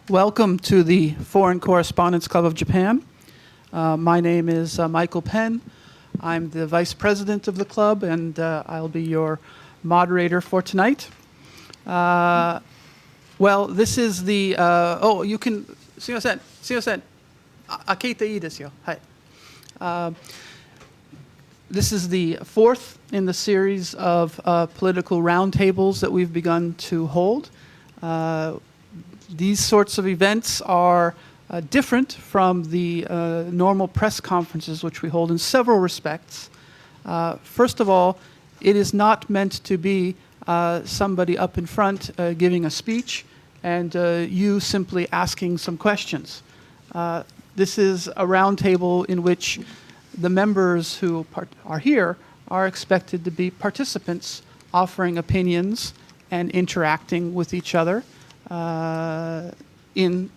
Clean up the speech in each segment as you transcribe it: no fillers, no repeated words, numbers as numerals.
Welcome to the Foreign Correspondents Club of Japan. My name is Michael Penn. I'm the vice president of the club, and I'll be your moderator for tonight. Well, this is the, you can, すいません、開けていいですよ。はい。This is the fourth in the series of political roundtables that we've begun to hold. These sorts of events are different from the normal press conferences which we hold in several respects. First of all, it is not meant to be somebody up in front giving a speech and you simply asking some questions. This is a roundtable in which the members who are here are expected to be participants, offering opinions and interacting with each other in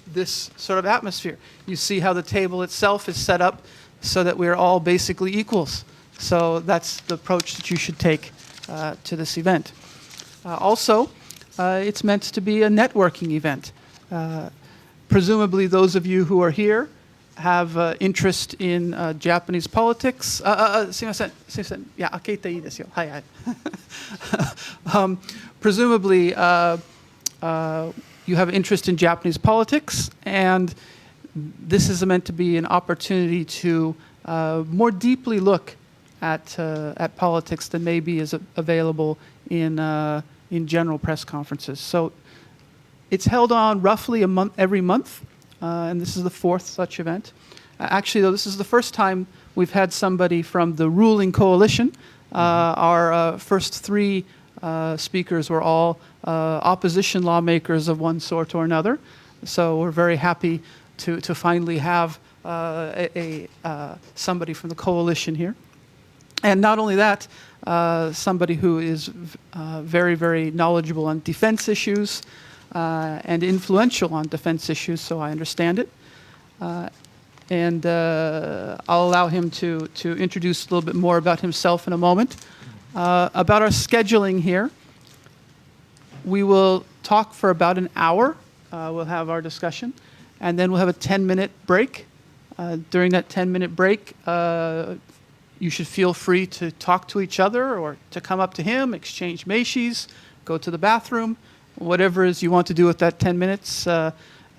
this sort of atmosphere. You see how the table itself is set up so that we're all basically equals. So that's the approach that you should take to this event. Also, it's meant to be a networking event. Presumably those of you who are here have interest in Japanese politics. すいません、いや、開けていいですよ。はいはい。Presumably, you have interest in Japanese politics, and this is meant to be an opportunity to more deeply look at politics than maybe is available in general press conferences. So it's held on roughly a month, every month, and this is the fourth such event. Actually, though, this is the first time we've had somebody from the ruling coalition. Our first three speakers were all opposition lawmakers of one sort or another. So we're very happy to finally have somebody from the coalition here. And not only that, somebody who is very, very knowledgeable on defense issues and influential on defense issues, so I understand it. And I'll allow him to introduce a little bit more about himself in a moment. About our scheduling here, we will talk for about an hour. We'll have our discussion, and then we'll have a 10-minute break. During that 10-minute break, you should feel free to talk to each other or to come up to him, exchange meishis, go to the bathroom, whatever it is you want to do with that 10 minutes,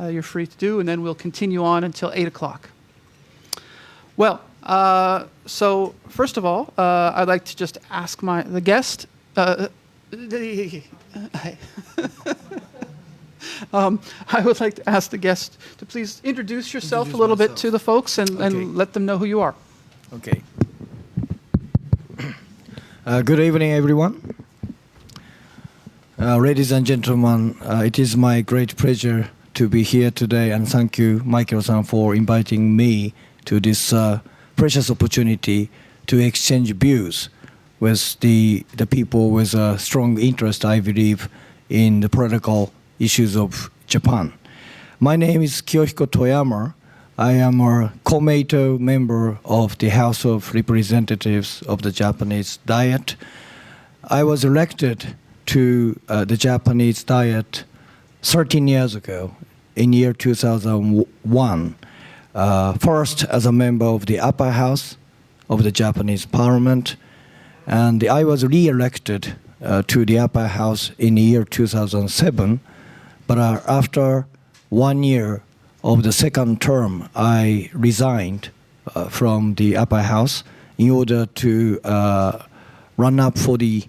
you're free to do, and then we'll continue on until 8 o'clock. Well, so first of all, I'd like to just ask the guest. I would like to ask the guest to please introduce yourself a little bit to the folks and let them know who you are. Okay. Good evening, everyone. Ladies and gentlemen, it is my great pleasure to be here today, and thank you, Michael-san, for inviting me to this precious opportunity to exchange views with the people with a strong interest, I believe, in the political issues of Japan. My name is Kiyohiko Toyama. I am a Komeito member of the House of Representatives of the Japanese Diet. I was elected to the Japanese Diet 13 years ago, in year 2001. First as a member of the upper house of the Japanese parliament, and I was re-elected to the upper house in the year 2007, but after 1 year of the second term, I resigned from the upper house in order to run up for the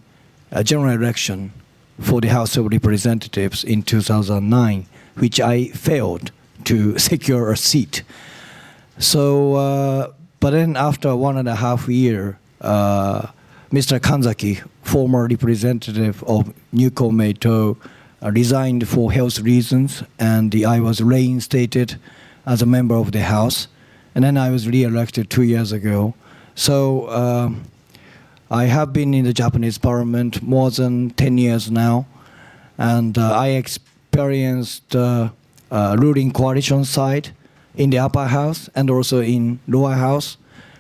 general election for the House of Representatives in 2009, which I failed to secure a seat. So, but then after 1.5 years, Mr. Kanzaki, former representative of New Komeito, resigned for health reasons, and I was reinstated as a member of the House. And then I was re-elected 2 years ago. So I have been in the Japanese parliament more than 10 years now, and I experienced ruling coalition side in the upper house and also in lower house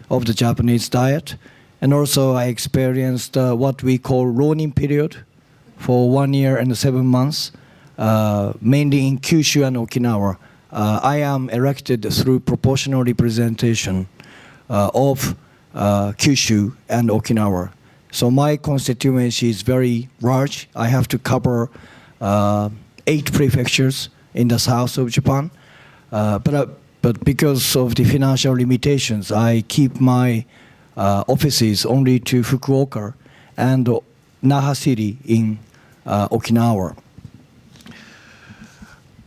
of the Japanese Diet. And also I experienced what we call ronin period for 1 year and 7 months mainly in Kyushu and Okinawa. I am elected through proportional representation of Kyushu and Okinawa. So my constituency is very large. I have to cover 8 prefectures in the south of Japan. But because of the financial limitations, I keep my offices only to Fukuoka and Naha City in Okinawa.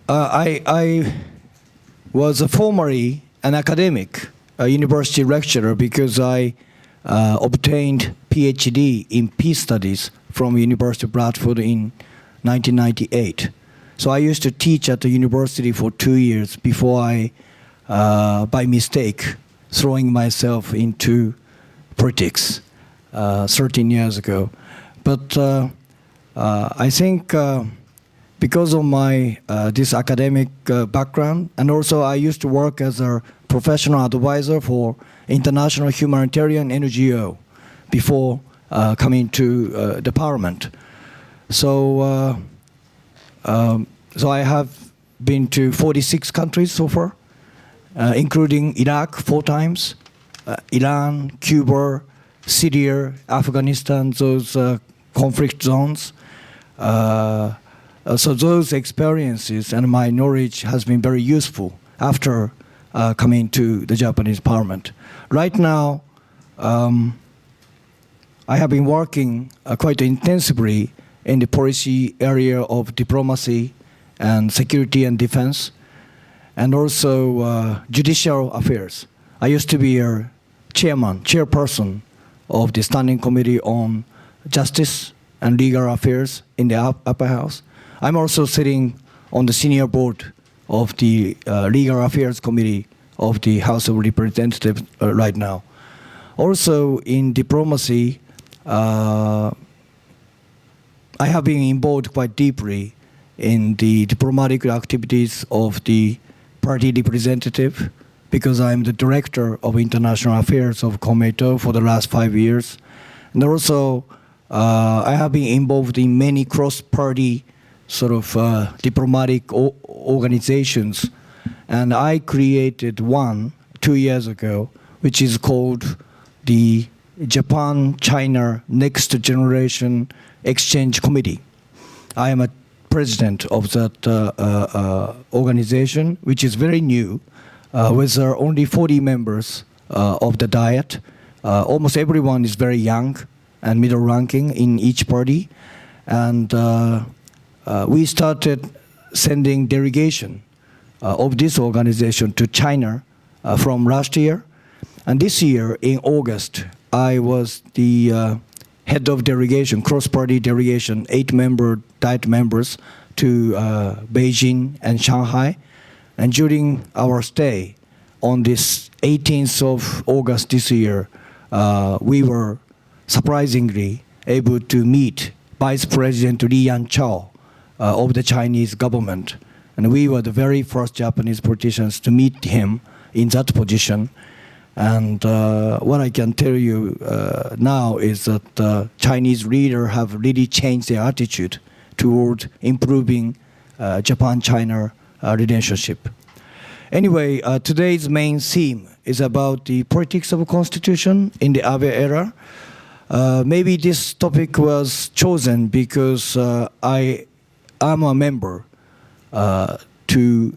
I was formerly an academic, a university lecturer, because I obtained PhD in peace studies from University of Bradford in 1998. So I used to teach at the university for 2 years before I, by mistake, throwing myself into politics 13 years ago. But I think because of my this academic background, and also I used to work as a professional advisor for international humanitarian NGO before coming to the parliament. So so I have been to 46 countries so far, including Iraq 4 times, Iran, Cuba, Syria, Afghanistan, those conflict zones. So those experiences and my knowledge has been very useful after coming to the Japanese parliament. Right now, I have been working quite intensively in the policy area of diplomacy and security and defense, and also judicial affairs. I used to be a chairperson of the Standing Committee on Justice and Legal Affairs in the upper house. I'm also sitting on the senior board of the Legal Affairs Committee of the House of Representatives right now. Also in diplomacy, I have been involved quite deeply in the diplomatic activities of the party representative, because I'm the director of international affairs of Komeito for the last 5 years. And also, I have been involved in many cross-party sort of diplomatic organizations. And I created one 2 years ago, which is called the Japan-China Next Generation Exchange Committee. I am a president of that organization, which is very new, with only 40 members of the Diet. Almost everyone is very young and middle ranking in each party. And we started sending delegation of this organization to China from last year. And this year, in August, I was the head of delegation, cross-party delegation, 8-member Diet members to Beijing and Shanghai. And during our stay on this 18th of August this year, we were surprisingly able to meet Vice President Li Yanchao of the Chinese government. And we were the very first Japanese politicians to meet him in that position. And what I can tell you now is that Chinese leaders have really changed their attitude toward improving Japan-China relationship. Anyway, today's main theme is about the politics of a constitution in the Abe era. Maybe this topic was chosen because I am a member to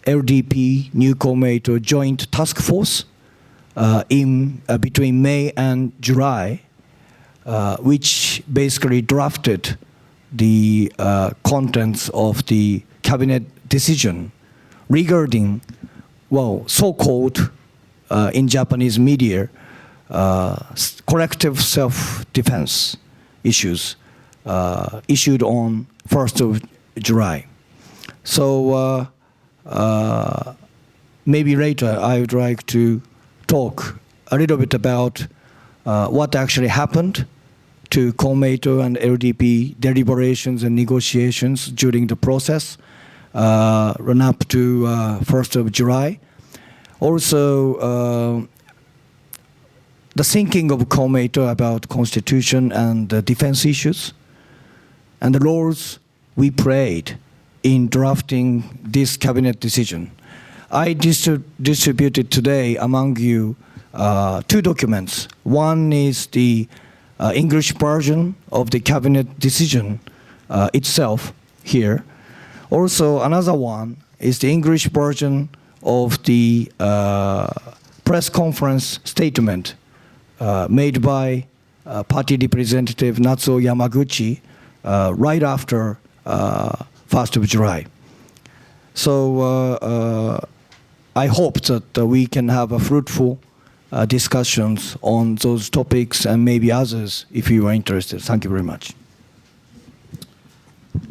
LDP New Komeito Joint Task Force between May and July, which basically drafted the contents of the cabinet decision regarding, well, so-called in Japanese media, collective self-defense issues issued on 1st of July. So maybe later I would like to talk a little bit about what actually happened to Komeito and LDP deliberations and negotiations during the process run up to 1st of July. Also, the thinking of Komeito about constitution and defense issues. and the roles we played in drafting this cabinet decision. I distributed today among you two documents. One is the English version of the cabinet decision itself here. Also, another one is the English version of the press conference statement made by party representative Natsuo Yamaguchi right after 1st of July. So I hope that we can have a fruitful discussions on those topics and maybe others if you are interested. Thank you very much.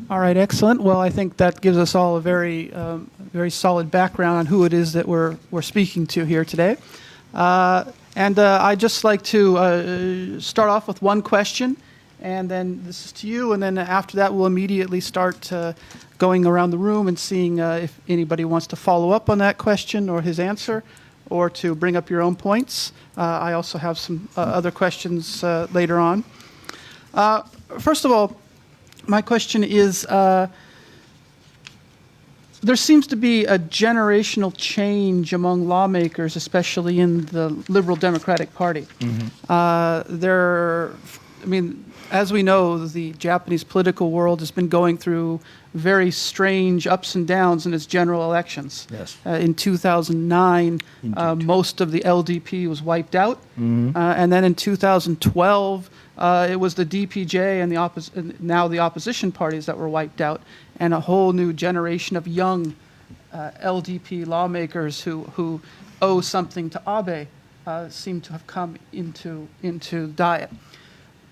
All right, excellent. Well, I think that gives us all a very, very solid background on who it is that we're speaking to here today. And I'd just like to start off with one question, and then this is to you, and then after that we'll immediately start going around the room and seeing if anybody wants to follow up on that question or his answer, or to bring up your own points. I also have some other questions later on. First of all, my question is, there seems to be a generational change among lawmakers, especially in the Liberal Democratic Party. As we know, the Japanese political world has been going through very strange ups and downs in its general elections. Yes. In 2009, most of the LDP was wiped out. And then in 2012, it was the DPJ and now the opposition parties that were wiped out, and a whole new generation of young LDP lawmakers who owe something to Abe seem to have come into diet.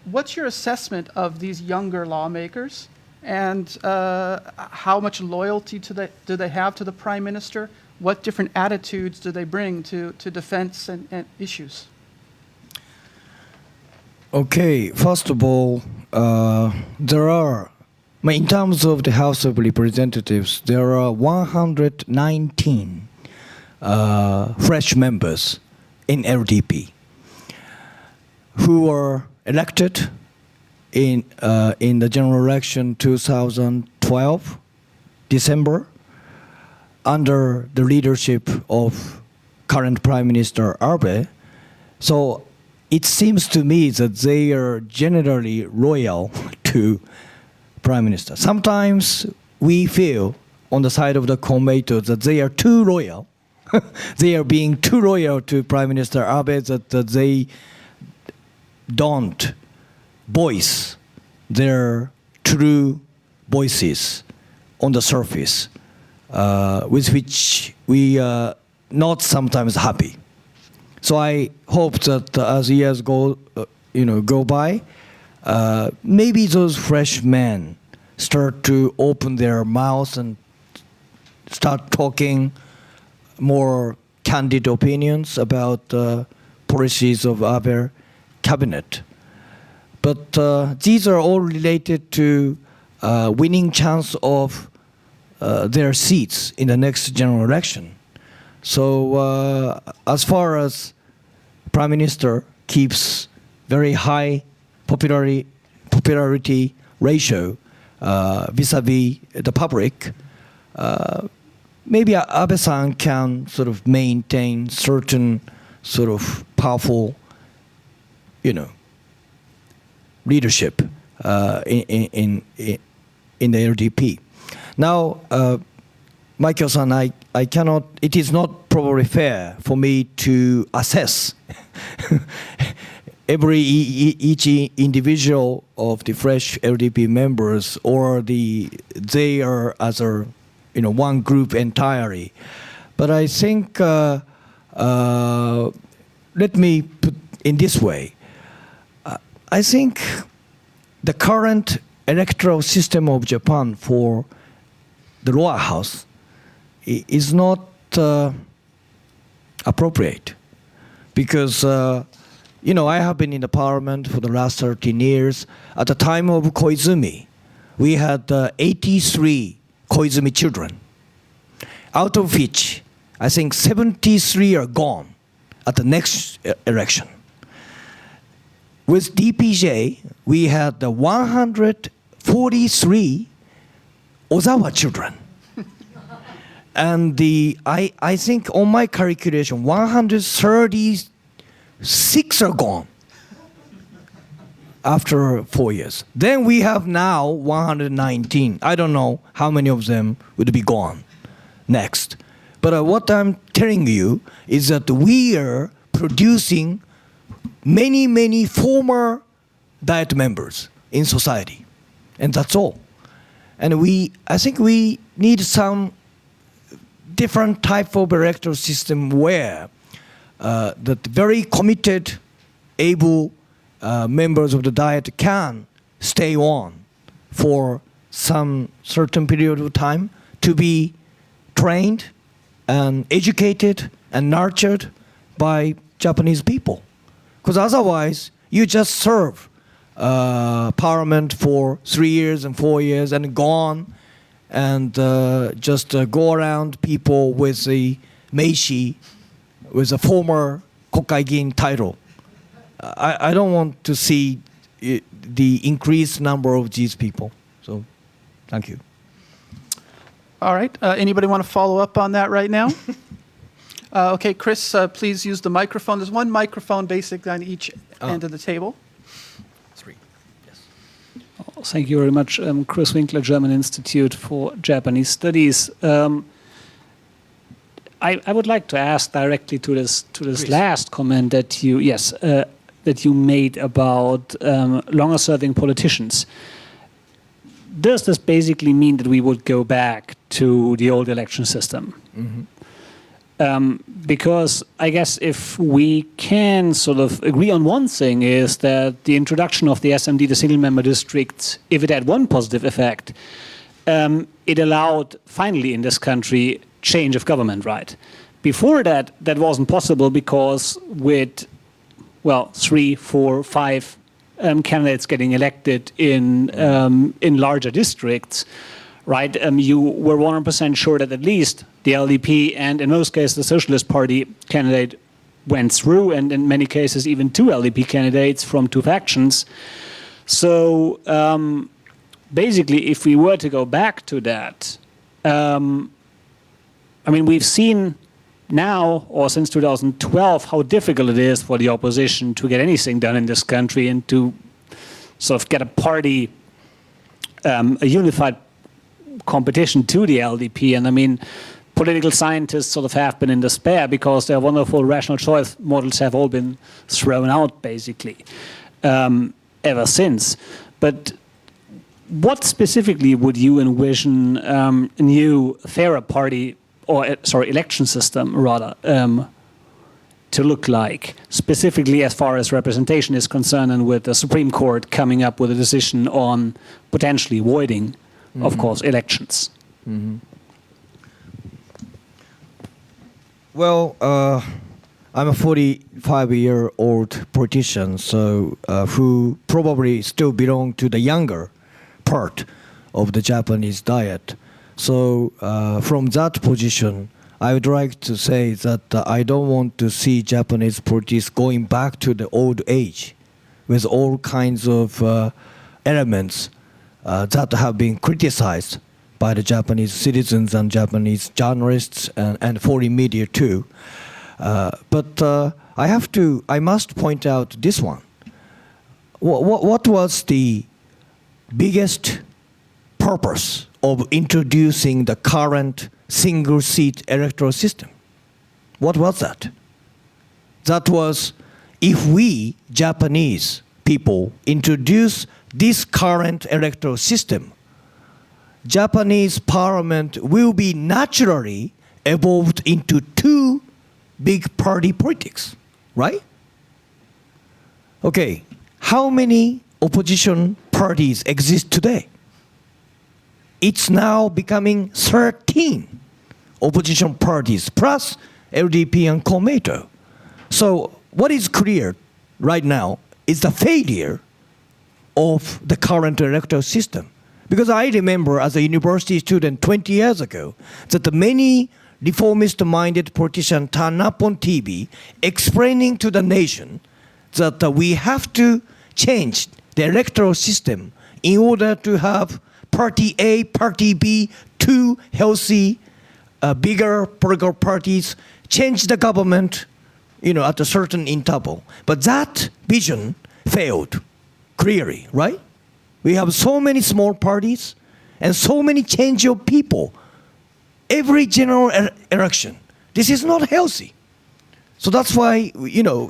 What's your assessment of these younger lawmakers, and how much loyalty do they have to the Prime Minister? What different attitudes do they bring to defense and issues? Okay, first of all, there are, in terms of the House of Representatives, there are 119 fresh members in LDP who were elected in the general election 2012, December, under the leadership of current Prime Minister Abe. So it seems to me that they are generally loyal to Prime Minister. Sometimes we feel on the side of the Komeito that they are too loyal. They are being too loyal to Prime Minister Abe, that they don't voice their true voices on the surface, with which we are not sometimes happy. So I hope that as years go by, maybe those fresh men start to open their mouths and start talking more candid opinions about policies of Abe cabinet. But these are all related to winning chance of their seats in the next general election. So as far as Prime Minister keeps very high popularity ratio vis-a-vis the public, maybe Abe-san can sort of maintain certain sort of powerful, leadership in the LDP. Now, Michael-san, I cannot. It is not probably fair for me to assess each individual of the fresh LDP members, or they are as a one group entirely. But I think let me put in this way. I think the current electoral system of Japan for the lower house is not appropriate, because I have been in the parliament for the last 13 years. At the time of Koizumi, we had 83 Koizumi children, out of which I think 73 are gone at the next election. With DPJ, we had 140 43 Ozawa children. And I think on my calculation, 136 are gone after 4 years. Then we have now 119. I don't know how many of them would be gone next. But what I'm telling you is that we are producing many, many former Diet members in society. And that's all. And I think we need some different type of electoral system where the very committed, able members of the Diet can stay on for some certain period of time to be trained and educated and nurtured by Japanese people. Because otherwise, you just serve parliament for 3 years and 4 years and gone, and just go around people with a meishi, with a former Kokaigin title. I don't want to see the increased number of these people. So, thank you. All right. Anybody want to follow up on that right now? Okay, Chris, please use the microphone. There's one microphone basically on each end of the table. 3. Yes. Thank you very much. Chris Winkler, German Institute for Japanese Studies. I would like to ask directly to this last comment that you made about longer serving politicians. Does this basically mean that we would go back to the old election system? Mm-hmm. Because I guess if we can sort of agree on one thing is that the introduction of the SMD, the single member districts, if it had one positive effect, it allowed finally in this country change of government, right? Before that, that wasn't possible because with, 3, 4, 5 candidates getting elected in larger districts, right? You were 100% sure that at least the LDP and in most cases the Socialist Party candidate went through, and in many cases even 2 LDP candidates from 2 factions. So basically, if we were to go back to that, we've seen now, or since 2012, how difficult it is for the opposition to get anything done in this country and to sort of get a party, a unified competition to the LDP. And political scientists sort of have been in despair because their wonderful rational choice models have all been thrown out, basically, ever since. But what specifically would you envision a new, fairer party, election system, rather, to look like, specifically as far as representation is concerned, and with the Supreme Court coming up with a decision on potentially voiding, of course, elections? Mm-hmm. Well, I'm a 45-year-old politician, so who probably still belong to the younger part of the Japanese Diet. So from that position, I would like to say that I don't want to see Japanese politics going back to the old age with all kinds of elements that have been criticized by the Japanese citizens and Japanese journalists and foreign media too. But I must point out this one. What was the biggest purpose of introducing the current single-seat electoral system? What was that? That was, if we, Japanese people, introduce this current electoral system, Japanese parliament will be naturally evolved into 2 big party politics, right? Okay, how many opposition parties exist today? It's now becoming 13 opposition parties plus LDP and Komeito. So what is clear right now is the failure of the current electoral system. Because I remember as a university student 20 years ago that many reformist-minded politicians turned up on TV explaining to the nation that we have to change the electoral system in order to have Party A, Party B, two healthy, bigger political parties change the government, at a certain interval. But that vision failed clearly, right? We have so many small parties and so many change of people every general election. This is not healthy. So that's why,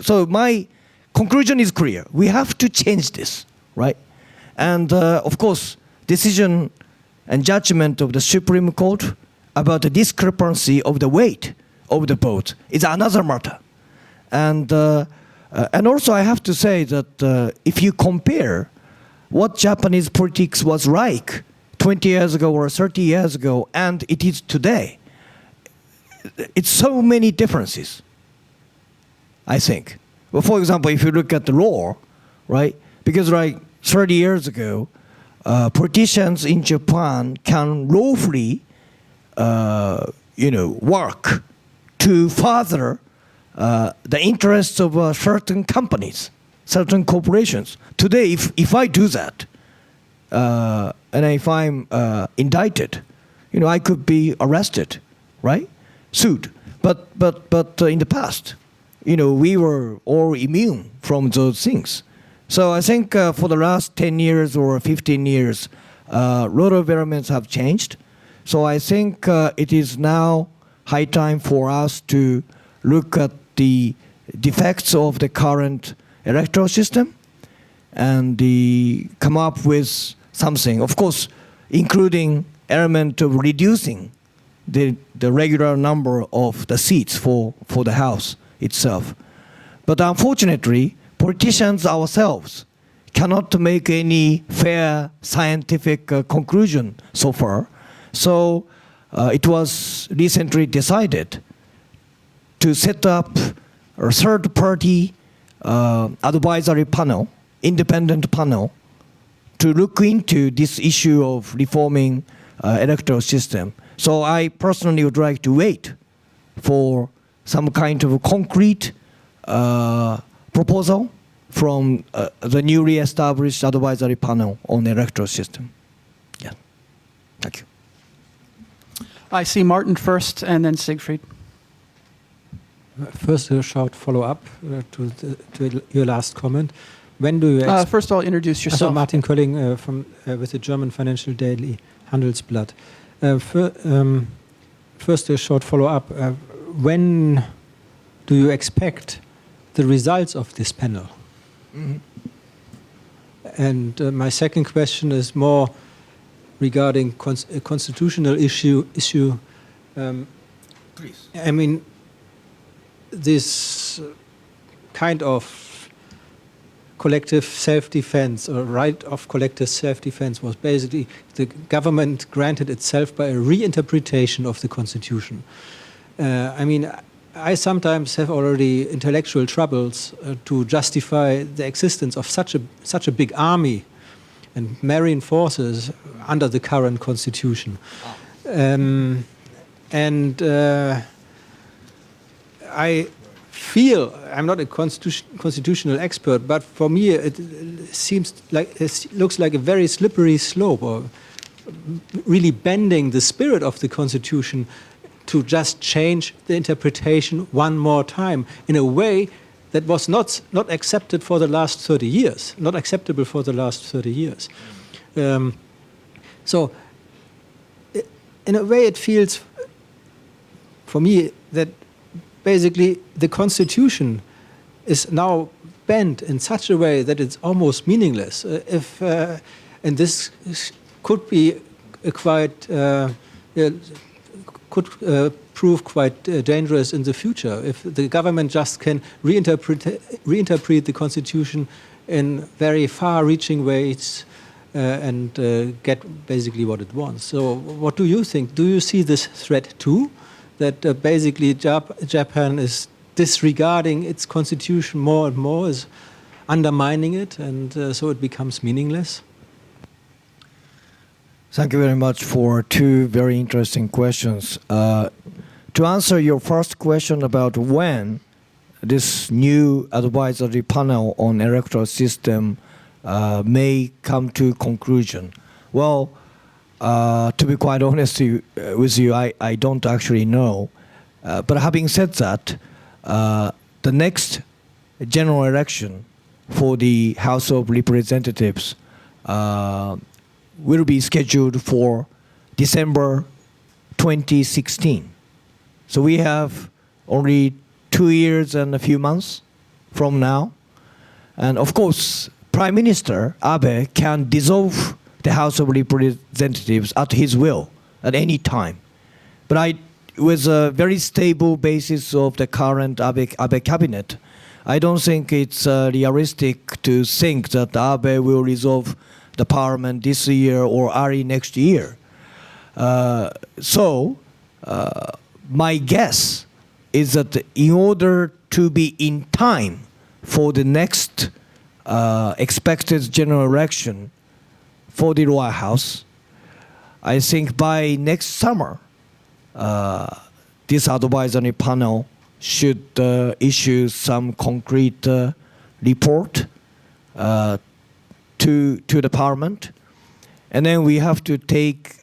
so my conclusion is clear. We have to change this, right? And of course, decision and judgment of the Supreme Court about the discrepancy of the weight of the vote is another matter. And also I have to say that if you compare what Japanese politics was like 20 years ago or 30 years ago and it is today, it's so many differences, I think. Well, for example, if you look at the law, right? Because like 30 years ago, politicians in Japan can lawfully, work to further the interests of certain companies, certain corporations. Today, if I do that, and if I'm indicted, I could be arrested, right? Sued. But in the past, we were all immune from those things. So I think for the last 10 years or 15 years, a lot of elements have changed. So I think it is now high time for us to look at the defects of the current electoral system and come up with something, of course, including element of reducing the regular number of the seats for the House itself. But unfortunately, politicians ourselves cannot make any fair scientific conclusion so far. So it was recently decided to set up a third-party advisory panel, independent panel, to look into this issue of reforming electoral system. So I personally would like to wait for some kind of a concrete proposal from the newly established advisory panel on the electoral system. Yeah, thank you. I see Martin first and then Siegfried. First, a short follow-up to your last comment. When do you First of all, introduce yourself. Martin Kölling with the German financial daily Handelsblatt. First, a short follow-up. When do you expect the results of this panel? Mm-hmm. And my second question is more regarding a constitutional issue. Please. I mean, this kind of collective self-defense or right of collective self-defense was basically the government granted itself by a reinterpretation of the constitution. I mean, I sometimes have already intellectual troubles to justify the existence of such a big army and marine forces under the current constitution. I feel, I'm not a constitutional expert, but for me it looks like a very slippery slope, or really bending the spirit of the constitution to just change the interpretation one more time in a way that was not accepted for the last 30 years, not acceptable for the last 30 years. So in a way it feels for me that basically the constitution is now bent in such a way that it's almost meaningless. And this could be could prove quite dangerous in the future if the government just can reinterpret the constitution in very far-reaching ways and get basically what it wants. So what do you think? Do you see this threat too? That basically Japan is disregarding its constitution more and more, is undermining it, and so it becomes meaningless? Thank you very much for two very interesting questions. To answer your first question about when this new advisory panel on electoral system may come to conclusion? Well, to be quite honest with you, I don't actually know. But having said that, the next general election for the House of Representatives will be scheduled for December 2016. So we have only 2 years and a few months from now. And of course, Prime Minister Abe can dissolve the House of Representatives at his will at any time. But with a very stable basis of the current Abe cabinet, I don't think it's realistic to think that Abe will dissolve the parliament this year or early next year. So my guess is that in order to be in time for the next expected general election for the lower house, I think by next summer, this advisory panel should issue some concrete report to the parliament, and then we have to take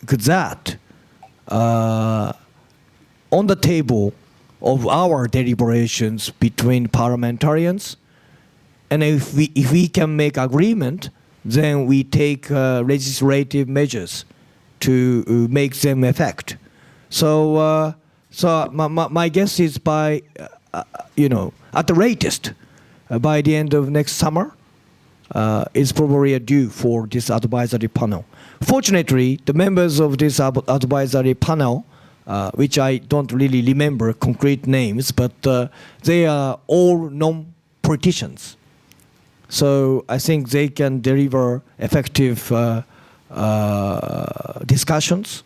that on the table of our deliberations between parliamentarians, and if we can make agreement, then we take legislative measures to make them effect. So my guess is by at the latest by the end of next summer is probably a due for this advisory panel. Fortunately, the members of this advisory panel, which I don't really remember concrete names, but they are all non-politicians. So I think they can deliver effective discussions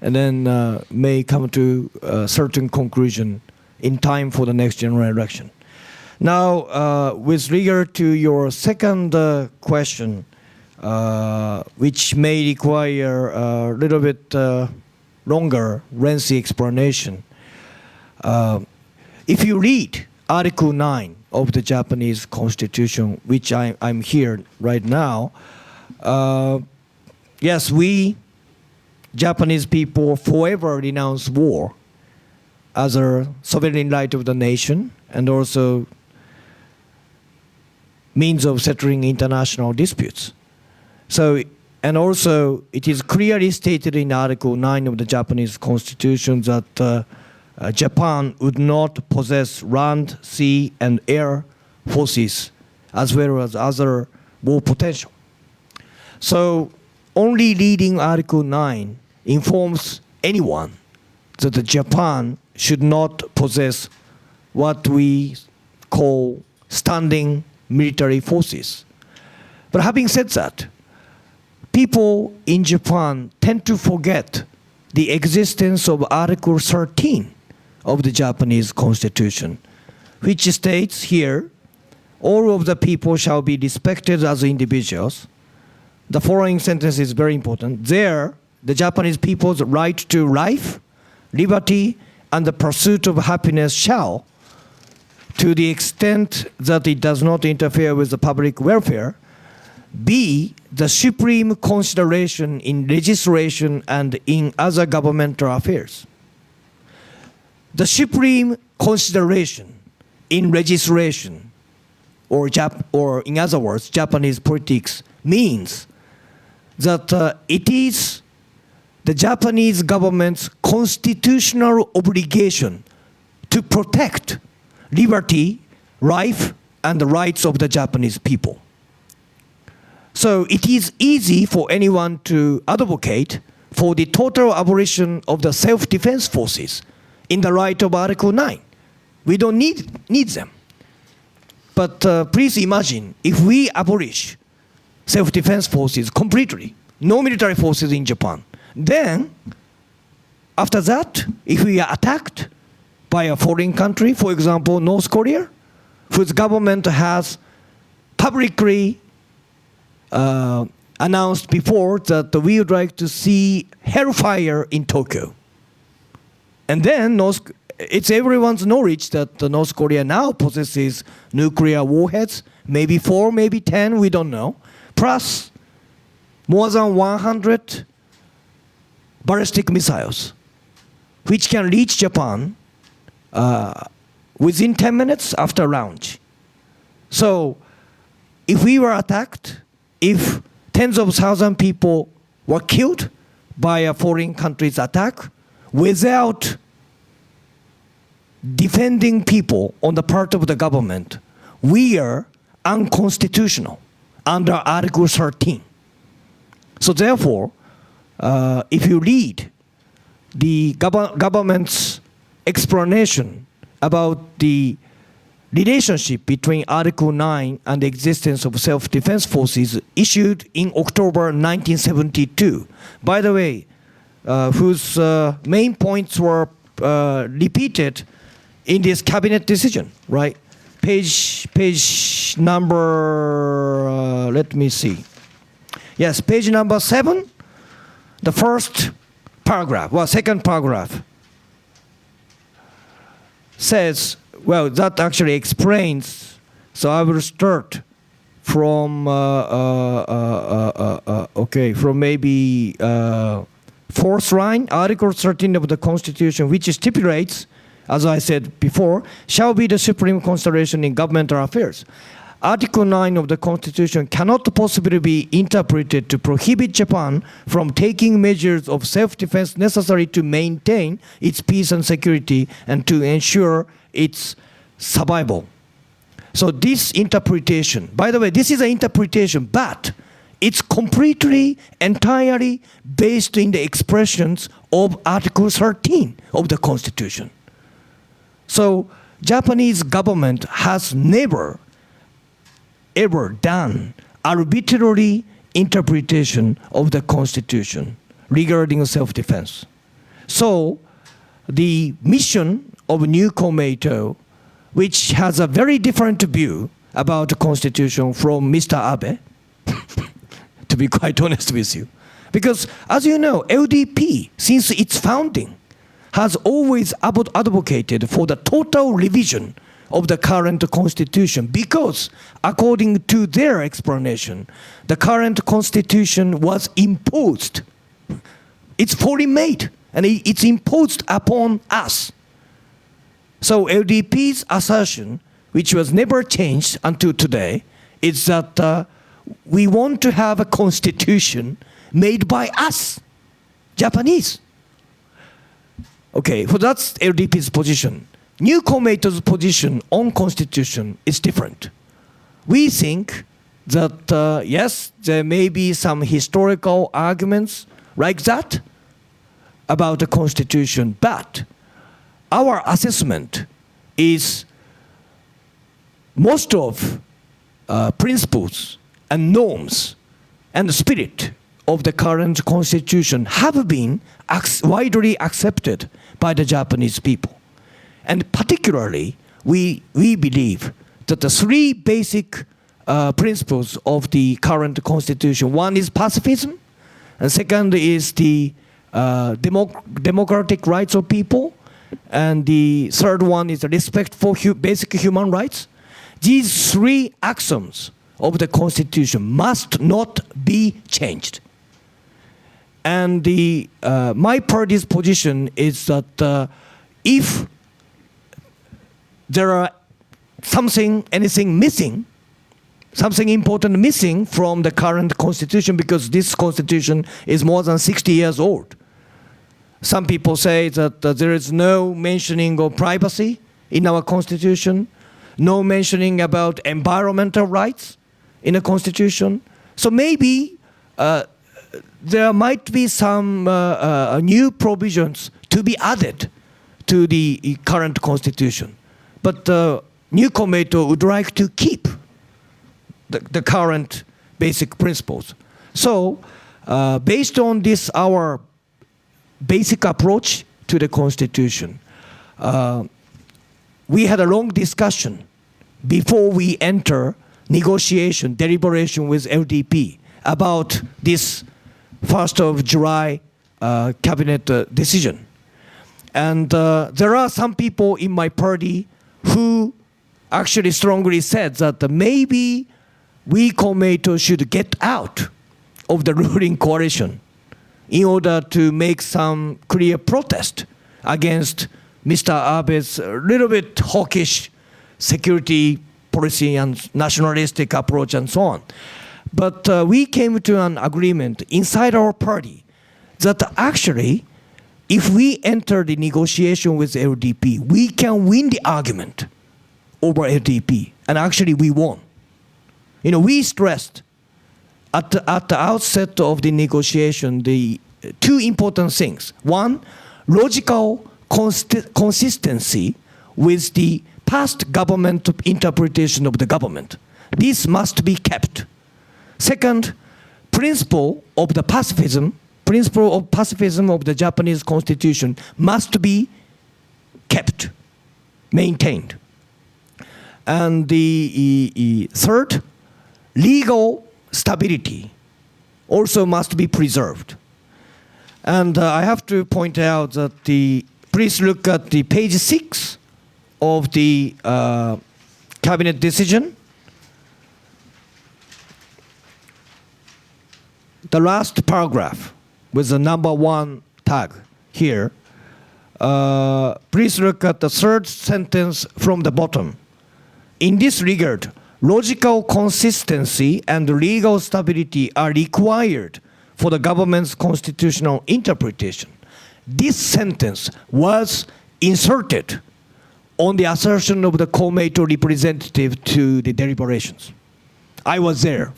and then may come to a certain conclusion in time for the next general election. Now, with regard to your second question, which may require a little bit longer, lengthy explanation, if you read Article 9 of the Japanese Constitution, which I'm here right now, yes, we Japanese people forever renounce war as a sovereign right of the nation and also means of settling international disputes. So, and also it is clearly stated in Article 9 of the Japanese Constitution that Japan would not possess land, sea, and air forces as well as other war potential. So only reading Article 9 informs anyone that Japan should not possess what we call standing military forces. But having said that, people in Japan tend to forget the existence of Article 13 of the Japanese Constitution, which states here, all of the people shall be respected as individuals. The following sentence is very important. There, the Japanese people's right to life, liberty, and the pursuit of happiness shall, to the extent that it does not interfere with the public welfare, be the supreme consideration in legislation and in other governmental affairs. The supreme consideration in legislation, or in other words, Japanese politics, means that it is the Japanese government's constitutional obligation to protect liberty, life, and the rights of the Japanese people. So it is easy for anyone to advocate for the total abolition of the self-defense forces in the light of Article 9. We don't need them. But please imagine if we abolish self-defense forces completely, no military forces in Japan, then after that, if we are attacked by a foreign country, for example, North Korea, whose government has publicly announced before that we would like to see hellfire in Tokyo. And then it's everyone's knowledge that North Korea now possesses nuclear warheads, maybe 4, maybe 10, we don't know, plus more than 100 ballistic missiles, which can reach Japan within 10 minutes after launch. So if we were attacked, if tens of thousands of people were killed by a foreign country's attack without defending people on the part of the government, we are unconstitutional under Article 13. So therefore, if you read the government's explanation about the relationship between Article 9 and the existence of self-defense forces issued in October 1972, by the way, whose main points were repeated in this cabinet decision, right? Page number, let me see. Yes, page number 7, the first paragraph, well, second paragraph says, well, that actually explains, so I will start from, from maybe fourth line, Article 13 of the Constitution, which stipulates, as I said before, shall be the supreme consideration in governmental affairs. Article 9 of the Constitution cannot possibly be interpreted to prohibit Japan from taking measures of self-defense necessary to maintain its peace and security and to ensure its survival. So this interpretation, by the way, this is an interpretation, but it's completely, entirely based in the expressions of Article 13 of the Constitution. So Japanese government has never ever done arbitrary interpretation of the Constitution regarding self-defense. So the mission of new Komeito, which has a very different view about the Constitution from Mr. Abe, to be quite honest with you. Because as you know, LDP, since its founding, has always advocated for the total revision of the current constitution because, according to their explanation, the current constitution was imposed. It's foreign made, and it's imposed upon us. So LDP's assertion, which was never changed until today, is that we want to have a constitution made by us, Japanese. Okay, so that's LDP's position. New Komeito's position on constitution is different. We think that, yes, there may be some historical arguments like that about the constitution, but our assessment is most of principles and norms and the spirit of the current constitution have been widely accepted by the Japanese people. And particularly, we believe that the 3 basic principles of the current constitution, one is pacifism, and second is the democratic rights of people, and the third one is the respect for basic human rights. These 3 axioms of the constitution must not be changed. And my party's position is that if there are anything missing, something important missing from the current constitution, because this constitution is more than 60 years old. Some people say that there is no mentioning of privacy in our constitution, no mentioning about environmental rights in the constitution. So maybe there might be some new provisions to be added to the current constitution. But new Komeito would like to keep the current basic principles. So based on this, our basic approach to the constitution, we had a long discussion before we enter negotiation, deliberation with LDP about this 1st of July cabinet decision. And there are some people in my party who actually strongly said that maybe we Komeito should get out of the ruling coalition in order to make some clear protest against Mr. Abe's little bit hawkish security policy and nationalistic approach and so on. But we came to an agreement inside our party that actually, if we enter the negotiation with LDP, we can win the argument over LDP, and actually we won. You know, we stressed at the outset of the negotiation the two important things. One, logical consistency with the past government interpretation of the government. This must be kept. Second, principle of pacifism of the Japanese constitution must be kept, maintained. And the third, legal stability also must be preserved. And I have to point out that please look at the page 6 of the cabinet decision. The last paragraph with the number 1 tag here. Please look at the third sentence from the bottom. In this regard, logical consistency and legal stability are required for the government's constitutional interpretation. This sentence was inserted on the assertion of the Komeito representative to the deliberations. I was there,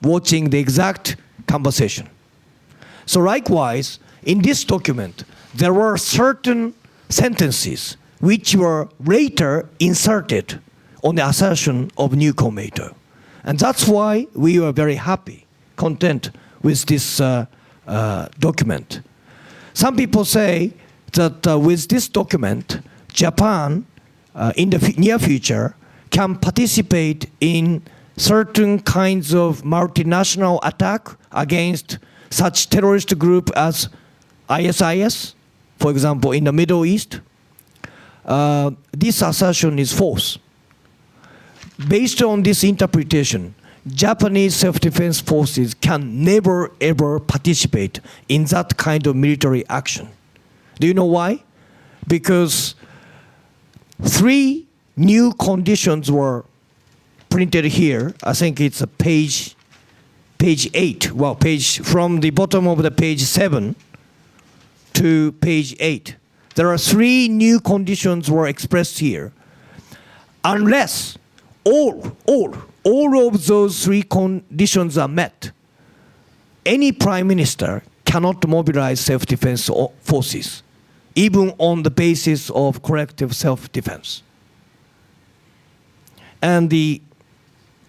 watching the exact conversation. So likewise, in this document, there were certain sentences which were later inserted on the assertion of new Komeito. And that's why we were very happy, content with this document. Some people say that with this document, Japan, in the near future, can participate in certain kinds of multinational attack against such terrorist group as ISIS, for example, in the Middle East. This assertion is false. Based on this interpretation, Japanese self-defense forces can never ever participate in that kind of military action. Do you know why? Because 3 new conditions were printed here. I think it's a page 8. Well, from the bottom of the page 7 to page 8. There are 3 new conditions were expressed here. Unless all of those 3 conditions are met, any prime minister cannot mobilize self-defense forces, even on the basis of collective self-defense. And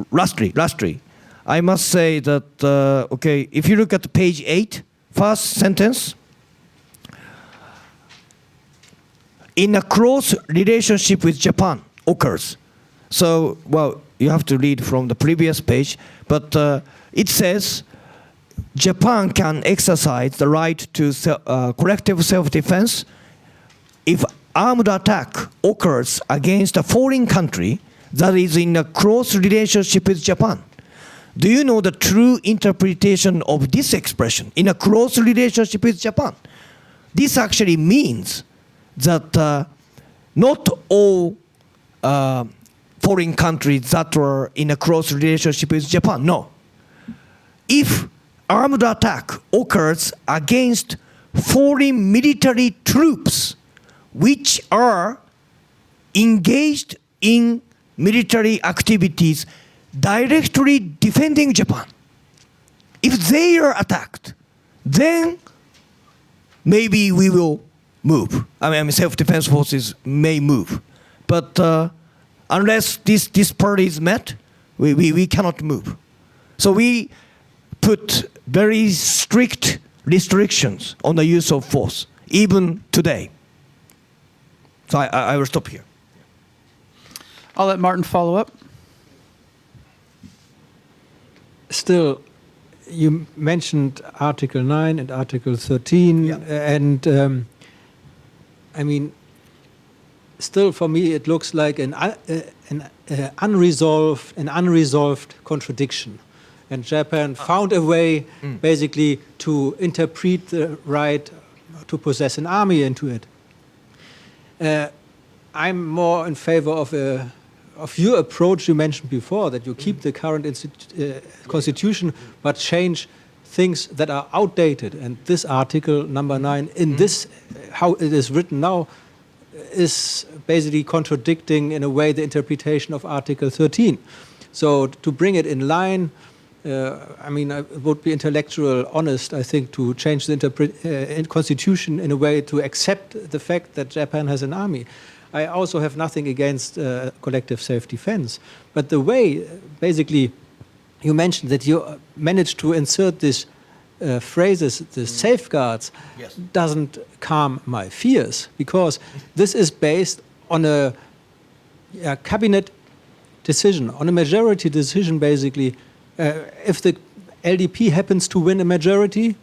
lastly, I must say that, okay, if you look at page 8, first sentence, in a close relationship with Japan occurs. So, well, you have to read from the previous page, but it says Japan can exercise the right to collective self-defense if armed attack occurs against a foreign country that is in a close relationship with Japan. Do you know the true interpretation of this expression, in a close relationship with Japan? This actually means that not all foreign countries that were in a close relationship with Japan. No. If armed attack occurs against foreign military troops which are engaged in military activities directly defending Japan, if they are attacked, then maybe we will move. I mean, self-defense forces may move. But unless this part is met, we cannot move. So we put very strict restrictions on the use of force, even today. So I will stop here. I'll let Martin follow up. Still, you mentioned Article 9 and Article 13, Yeah. and I mean, still for me it looks like an unresolved contradiction. And Japan found a way basically to interpret the right to possess an army into it. I'm more in favor of your approach you mentioned before, that you keep the current constitution but change things that are outdated. And this article, number 9, in this, how it is written now, is basically contradicting in a way the interpretation of Article 13. So to bring it in line, I mean, it would be intellectual honest, I think, to change the constitution in a way to accept the fact that Japan has an army. I also have nothing against collective self-defense. But the way, basically, you mentioned that you managed to insert these phrases, the safeguards, doesn't calm my fears, because this is based on a cabinet decision, on a majority decision, basically. If the LDP happens to win a majority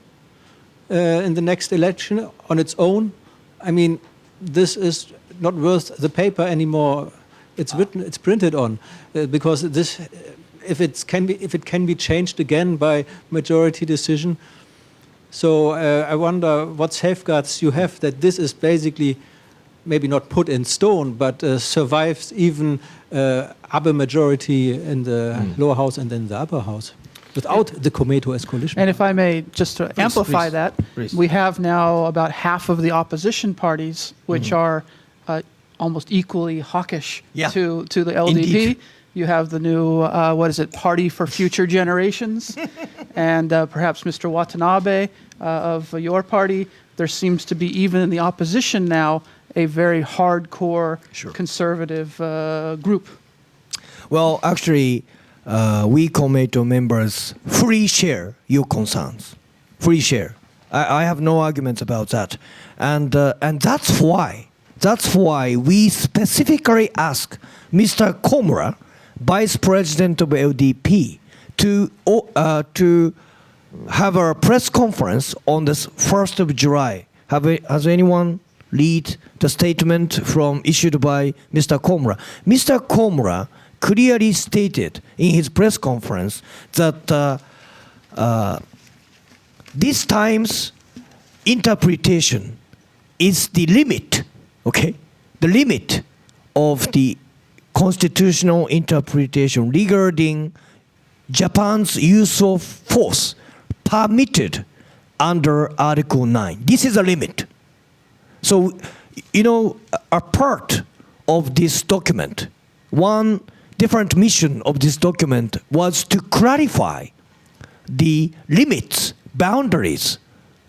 in the next election on its own, I mean, this is not worth the paper anymore it's written, it's printed on, because this, if it can be changed again by majority decision. So I wonder what safeguards you have that this is basically maybe not put in stone, but survives even upper majority in the lower house and then the upper house, without the Komeito as coalition. And if I may, just to amplify that, please. we have now about half of the opposition parties, which are almost equally hawkish to the LDP. Indeed. You have the new, Party for Future Generations, and perhaps Mr. Watanabe of your party. There seems to be, even in the opposition now, a very hardcore conservative group. Well, actually, we Komeito members fully share your concerns. Fully share. I have no arguments about that, and that's why we specifically ask Mr. Komura, Vice President of LDP, to have a press conference on this 1st of July. Has anyone read the statement issued by Mr. Komura? Mr. Komura clearly stated in his press conference that this time's interpretation is the limit, okay? The limit of the constitutional interpretation regarding Japan's use of force permitted under Article 9. This is a limit. So, a part of this document, one different mission of this document was to clarify the limits, boundaries,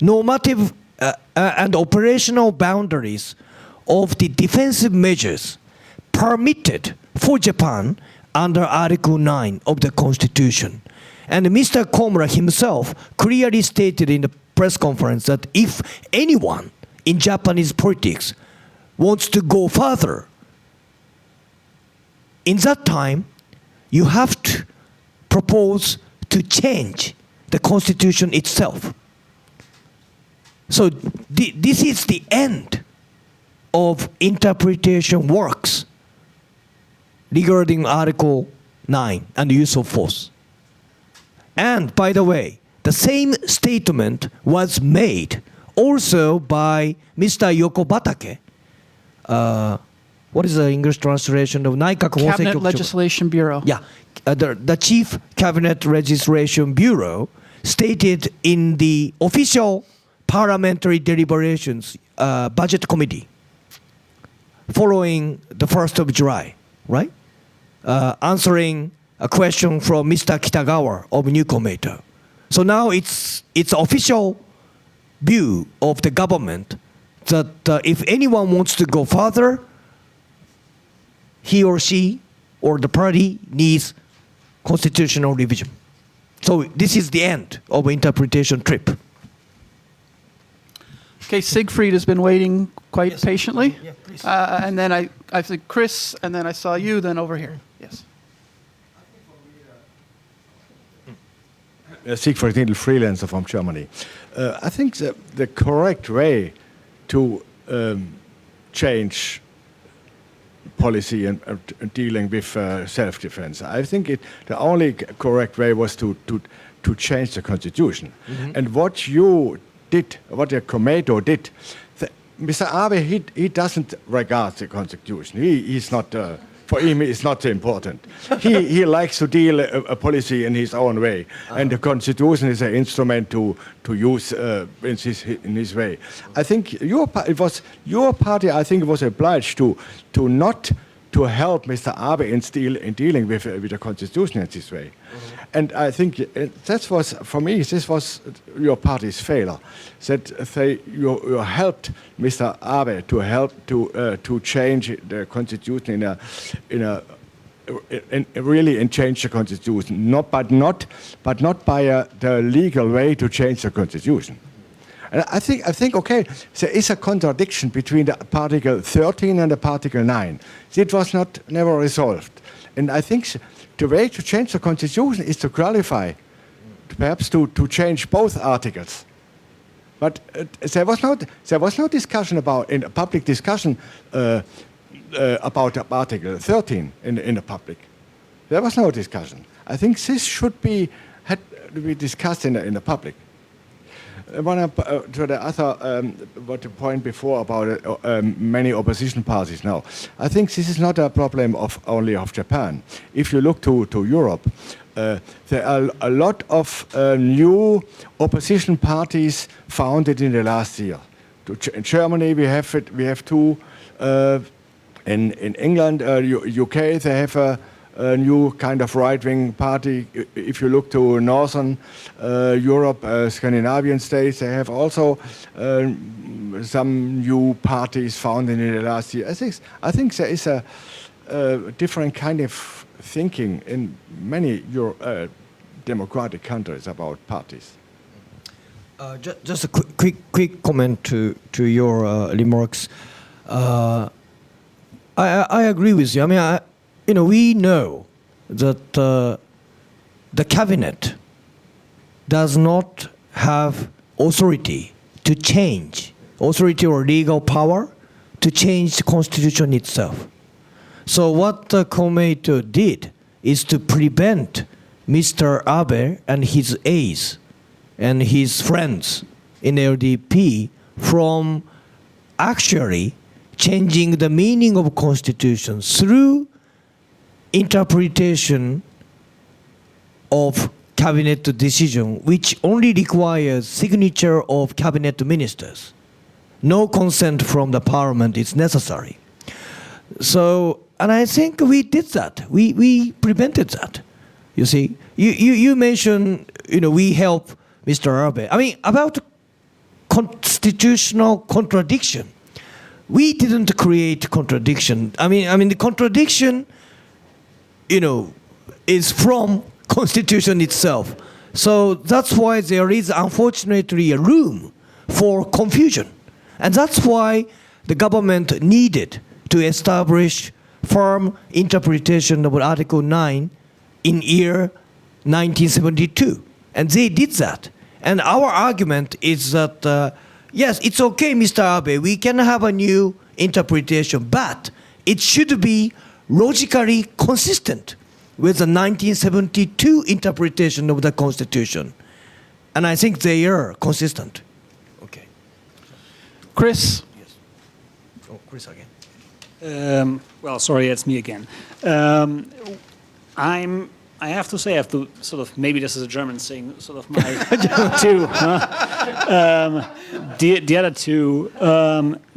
normative and operational boundaries of the defensive measures permitted for Japan under Article 9 of the Constitution. And Mr. Komura himself clearly stated in the press conference that if anyone in Japanese politics wants to go further, in that time, you have to propose to change the Constitution itself. So this is the end of interpretation works regarding Article 9 and the use of force. And by the way, the same statement was made also by Mr. Yokobatake. What is the English translation of Naikaku Cabinet Legislation Bureau. Yeah, the Chief Cabinet Legislation Bureau stated in the official parliamentary deliberations budget committee following the 1st of July, right? Answering a question from Mr. Kitagawa of New Komeito. So now it's official view of the government that if anyone wants to go further, he or she or the party needs constitutional revision. So this is the end of interpretation trip. Okay, Siegfried has been waiting quite patiently. Yeah, please. And then I think Chris, and then I saw you, then over here. Yes. Siegfried Nidl, freelancer from Germany. I think the correct way to change policy and dealing with self-defense. I think the only correct way was to change the constitution. And what you did, what the Komeito did, Mr. Abe, he doesn't regard the constitution. He's not, for him, it's not so important. He likes to deal a policy in his own way, and the constitution is an instrument to use in his way. I think your party, I think, was obliged to not to help Mr. Abe in dealing with the constitution in this way. And I think that was, for me, this was your party's failure. That you helped Mr. Abe to change the constitution and change the constitution, but not by the legal way to change the constitution. And I think okay, there is a contradiction between the Article 13 and the Article 9. It was never resolved, and I think the way to change the constitution is to qualify, perhaps to change both articles. But there was no discussion in a public discussion about Article 13 in the public. There was no discussion. I think this had to be discussed in the public. One to the other, what the point before about many opposition parties now. I think this is not a problem only of Japan. If you look to Europe, there are a lot of new opposition parties founded in the last year. In Germany, we have two. In England, UK, they have a new kind of right-wing party. If you look to Northern Europe, Scandinavian states, they have also some new parties founded in the last year. I think there is a different kind of thinking in many democratic countries about parties. Just a quick comment to your remarks. I agree with you. I mean, we know that the cabinet does not have authority or legal power to change the constitution itself. So what Komeito did is to prevent Mr. Abe and his aides and his friends in LDP from actually changing the meaning of constitution through interpretation of cabinet decision, which only requires signature of cabinet ministers. No consent from the parliament is necessary. So, and I think we did that. We prevented that. You see, you mentioned, we help Mr. Abe. I mean, about constitutional contradiction. We didn't create contradiction. I mean the contradiction, is from constitution itself. So that's why there is unfortunately a room for confusion. And that's why the government needed to establish firm interpretation of Article 9 in year 1972. And they did that. And our argument is that, yes, it's okay, Mr. Abe, we can have a new interpretation, but it should be logically consistent with the 1972 interpretation of the Constitution. And I think they are consistent. Okay. Chris? Yes. Oh, Chris again. Well, sorry, it's me again. I have to say, I have to sort of, maybe this is a German thing, sort of my two, the other two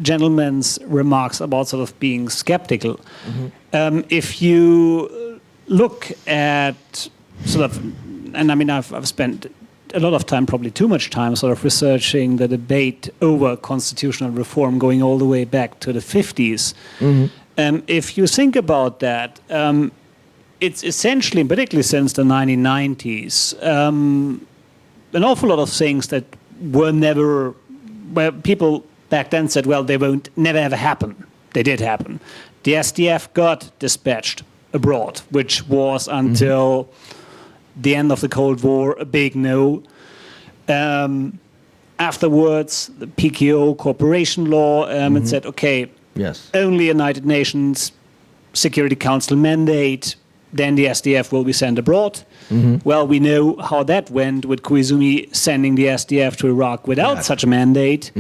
gentlemen's remarks about sort of being skeptical. Mm-hmm. If you look at sort of, and I mean, I've spent a lot of time, probably too much time, sort of researching the debate over constitutional reform going all the way back to the 50s. Mm-hmm. If you think about that, it's essentially, particularly since the 1990s, an awful lot of things that were never, where people back then said, well, they won't never ever happen. They did happen. The SDF got dispatched abroad, which was until the end of the Cold War a big no. Afterwards, the PKO corporation law, it said, okay, Yes. only a United Nations Security Council mandate, then the SDF will be sent abroad. Well, we know how that went with Koizumi sending the SDF to Iraq without such a mandate.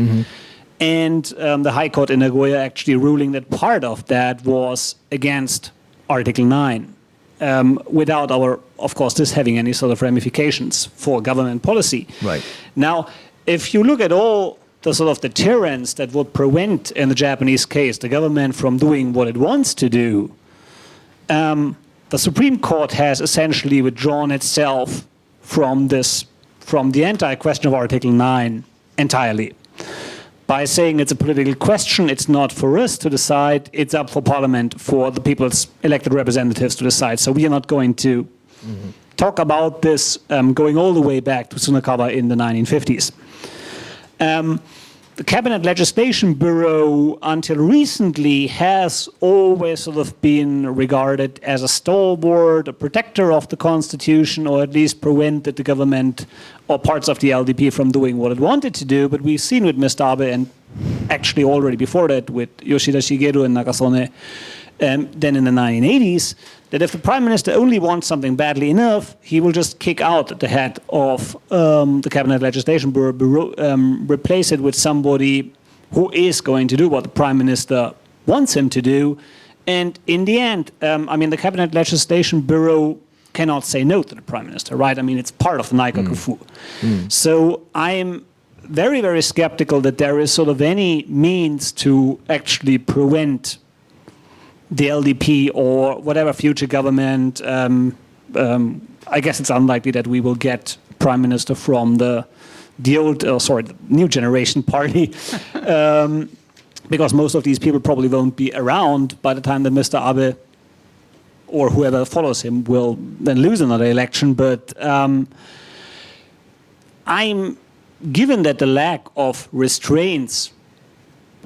And the High Court in Nagoya actually ruling that part of that was against Article 9, without of course, this having any sort of ramifications for government policy. Right. Now, if you look at all the sort of deterrents that would prevent, in the Japanese case, the government from doing what it wants to do, the Supreme Court has essentially withdrawn itself from the entire question of Article 9 entirely, by saying it's a political question, it's not for us to decide, it's up for Parliament, for the people's elected representatives to decide. So we are not going to talk about this going all the way back to Tsunakawa in the 1950s. The Cabinet Legislation Bureau, until recently, has always sort of been regarded as a stalwart, a protector of the Constitution, or at least prevented the government or parts of the LDP from doing what it wanted to do. But we've seen with Mr. Abe, and actually already before that with Yoshida Shigeru and Nakasone, then in the 1980s, that if the Prime Minister only wants something badly enough, he will just kick out the head of the Cabinet Legislation Bureau, replace it with somebody who is going to do what the Prime Minister wants him to do. And in the end, I mean, the Cabinet Legislation Bureau cannot say no to the Prime Minister, right? I mean, it's part of the Naikakufu. So I'm very, very skeptical that there is sort of any means to actually prevent the LDP or whatever future government. I guess it's unlikely that we will get Prime Minister from the new generation party, because most of these people probably won't be around by the time that Mr. Abe or whoever follows him will then lose another election. But given that the lack of restraints,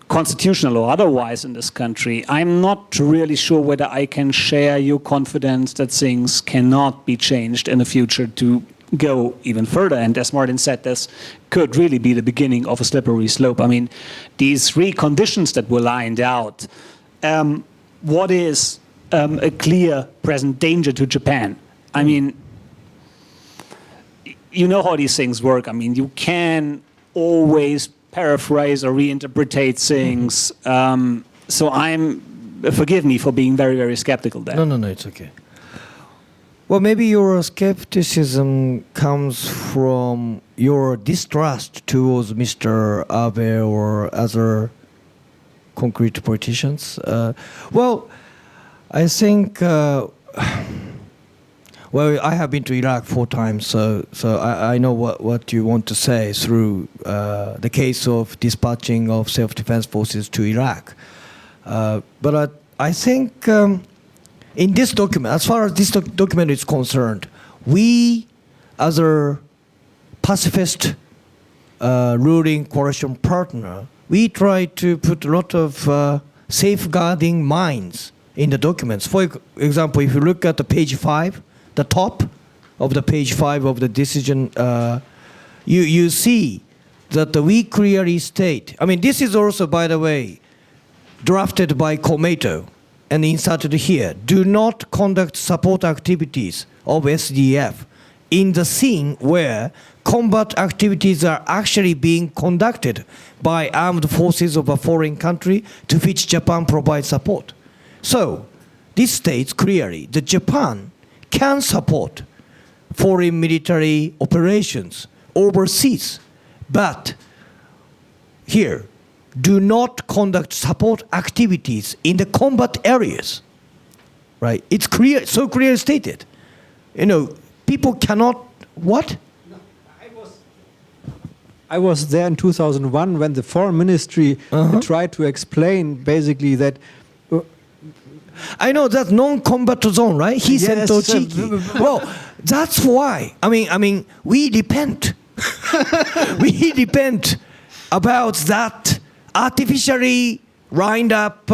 constitutional or otherwise, in this country, I'm not really sure whether I can share your confidence that things cannot be changed in the future to go even further. And as Martin said, this could really be the beginning of a slippery slope. I mean, these three conditions that were lined out, what is a clear present danger to Japan? I mean, you know how these things work. I mean, you can always paraphrase or reinterpret things. So forgive me for being very, very skeptical there. No, it's okay. Well, maybe your skepticism comes from your distrust towards Mr. Abe or other concrete politicians. Well, I think, well, I have been to Iraq 4 times, so I know what you want to say through the case of dispatching of self-defense forces to Iraq. But I think in this document, as far as this document is concerned, we, as a pacifist ruling coalition partner, we try to put a lot of safeguarding minds in the documents. For example, if you look at the page 5, the top of the page 5 of the decision, you see that we clearly state, I mean, this is also, by the way, drafted by Komeito and inserted here, do not conduct support activities of SDF in the scene where combat activities are actually being conducted by armed forces of a foreign country to which Japan provides support. So, this states clearly that Japan can support foreign military operations overseas, but here, do not conduct support activities in the combat areas, right? It's clear, so clearly stated. You know, people cannot, what? No, I was there in 2001 when the foreign ministry tried to explain basically that I know that non-combat zone, right? Yes, Well, that's why. I mean, we depend. We depend about that artificially lined up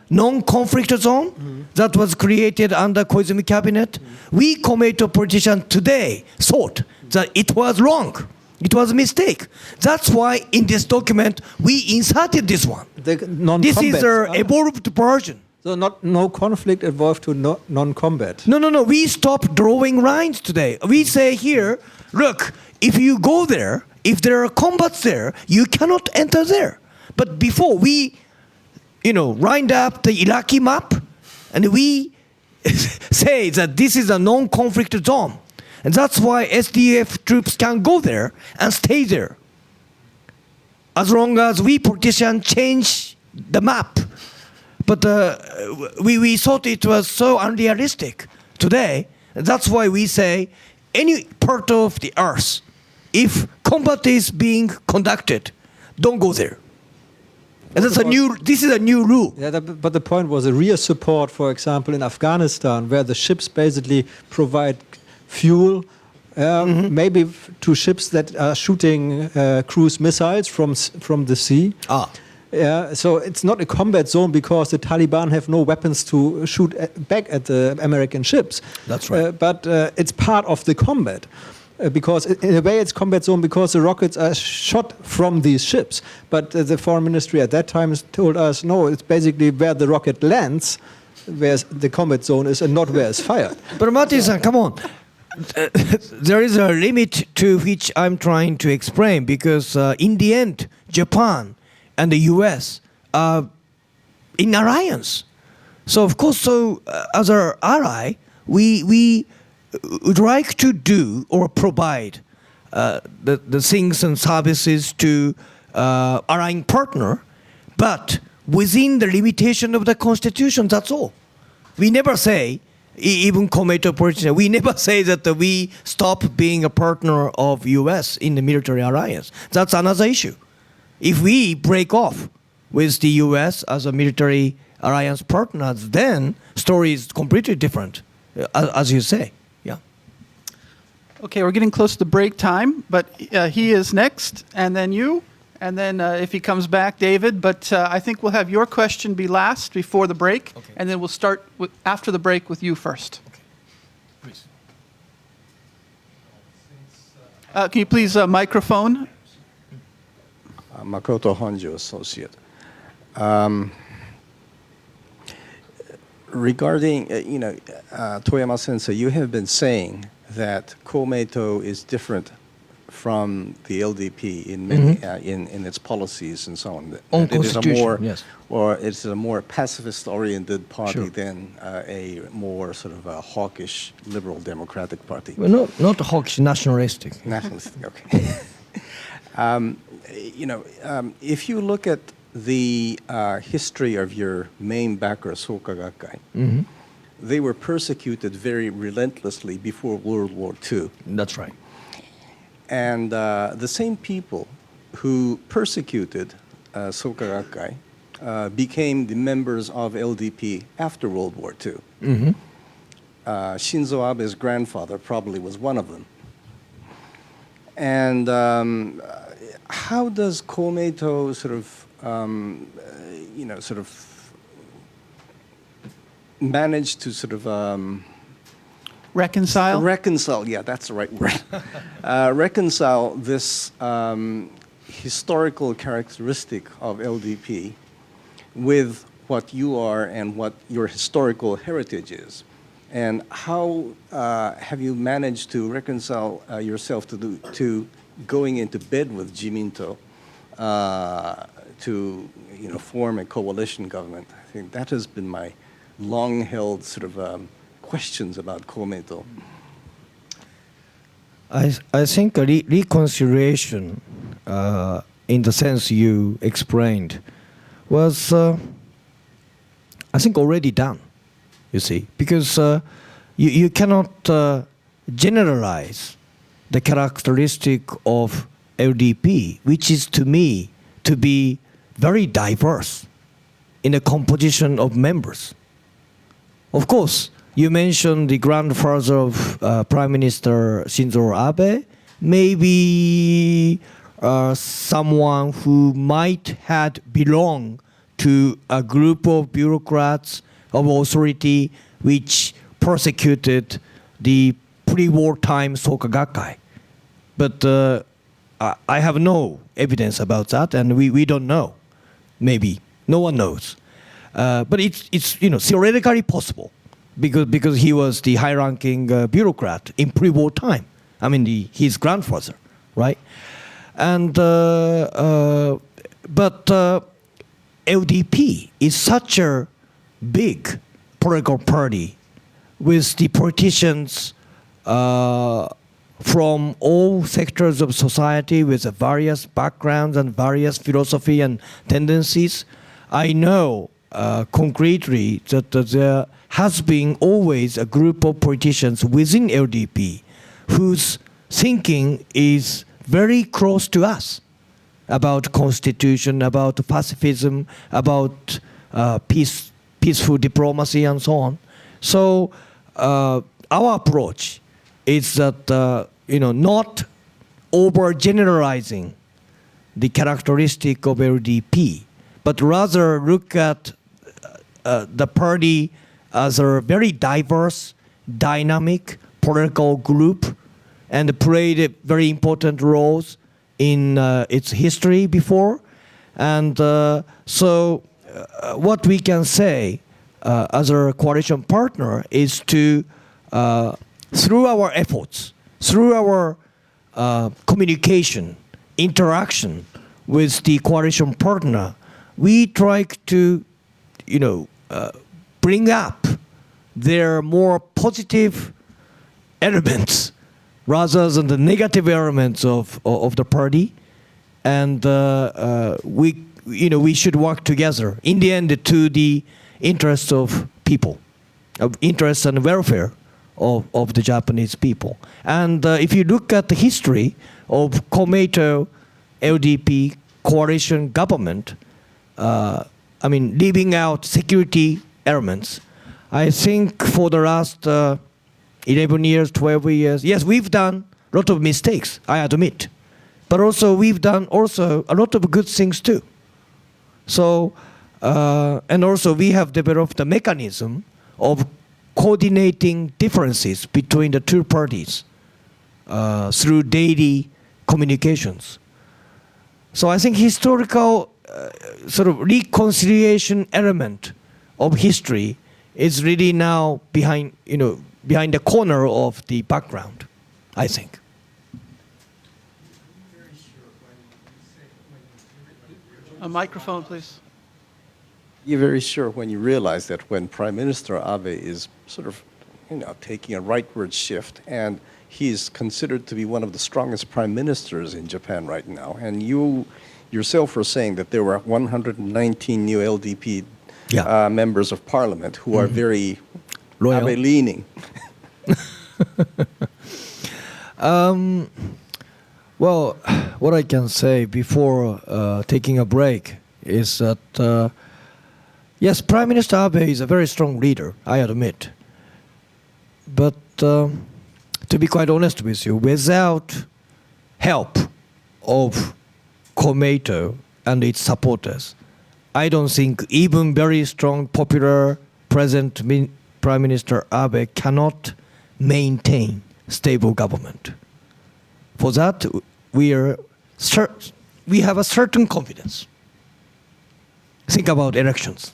non-conflict zone that was created under Koizumi cabinet. We Komeito politicians today thought that it was wrong. It was a mistake. That's why in this document we inserted this one. The non-combat. This is an evolved version. So no conflict evolved to non-combat. No. We stopped drawing lines today. We say here, look, if you go there, if there are combats there, you cannot enter there. But before we, lined up the Iraqi map, and we say that this is a non-conflict zone. And that's why SDF troops can go there and stay there. As long as we politicians change the map. But we thought it was so unrealistic today. That's why we say any part of the earth, if combat is being conducted, don't go there. And this is a new rule. Yeah, but the point was a real support, for example, in Afghanistan, where the ships basically provide fuel, maybe to ships that are shooting cruise missiles from the sea. Yeah, so it's not a combat zone because the Taliban have no weapons to shoot back at the American ships. That's right. But it's part of the combat. Because in a way it's combat zone because the rockets are shot from these ships. But the foreign ministry at that time told us, no, it's basically where the rocket lands, where the combat zone is, and not where it's fired. But Martin-san, come on. There is a limit to which I'm trying to explain because in the end, Japan and the US are in alliance. So of course, as our ally, we would like to do or provide the things and services to allying partner, but within the limitation of the constitution, that's all. We never say, even Komeito politicians, we never say that we stop being a partner of US in the military alliance. That's another issue. If we break off with the US as a military alliance partner, then story is completely different, as you say. Okay, we're getting close to break time, but he is next, and then you, and then if he comes back, David. But I think we'll have your question be last before the break, and then we'll start after the break with you first. Okay. Please. Can you please microphone? Makoto Honjo, associate. Regarding, Toyama Sensei, you have been saying that Komeito is different from the LDP in many in its policies and so on. On that it is a more, yes. or it's a more pacifist-oriented party Sure. than a more sort of a hawkish liberal democratic party. Well, not hawkish, nationalistic. Nationalistic, okay. If you look at the history of your main backer, Soka Gakkai, they were persecuted very relentlessly before World War II. That's right. And the same people who persecuted Soka Gakkai became the members of LDP after World War II. Shinzo Abe's grandfather probably was one of them. And how does Komeito sort of manage to sort of Reconcile? Yeah, that's the right word. Reconcile this historical characteristic of LDP with what you are and what your historical heritage is. And how have you managed to reconcile yourself to going into bed with Jiminto to form a coalition government? I think that has been my long-held sort of questions about Komeito. I think a reconciliation, in the sense you explained, was, I think, already done, you see. Because you cannot generalize the characteristic of LDP, which is to me to be very diverse in the composition of members. Of course, you mentioned the grandfather of Prime Minister Shinzo Abe, maybe someone who might had belonged to a group of bureaucrats of authority which persecuted the pre-war time Soka Gakkai. But I have no evidence about that, and we don't know. Maybe no one knows, but it's theoretically possible, because he was the high-ranking bureaucrat in pre-war time. I mean, his grandfather, right? And but LDP is such a big political party with the politicians from all sectors of society with various backgrounds and various philosophy and tendencies. I know concretely that there has been always a group of politicians within LDP whose thinking is very close to us about constitution, about pacifism, about peaceful diplomacy, and so on. So our approach is that not overgeneralizing the characteristic of LDP, but rather look at the party as a very diverse, dynamic political group, and played very important roles in its history before. And so what we can say as a coalition partner is to, through our efforts, through our communication, interaction with the coalition partner, we try to, bring up their more positive elements rather than the negative elements of the party, and we should work together in the end to the interests of people, of interests and welfare of the Japanese people. And if you look at the history of Komeito LDP coalition government, leaving out security elements, I think for the last 11 years, 12 years, yes, we've done a lot of mistakes, I admit. But also we've done also a lot of good things too. So, and also we have developed a mechanism of coordinating differences between the two parties through daily communications. So I think historical sort of reconciliation element of history is really now behind the corner of the background, I think. A microphone, please. You're very sure when you realize that when Prime Minister Abe is sort of, taking a rightward shift, and he's considered to be one of the strongest prime ministers in Japan right now, and you yourself were saying that there were 119 new LDP members of parliament who are very Abe-leaning. Well, what I can say before taking a break is that, yes, Prime Minister Abe is a very strong leader, I admit. But to be quite honest with you, without help of Komeito and its supporters, I don't think even very strong, popular present Prime Minister Abe cannot maintain stable government. For that, we have a certain confidence. Think about elections.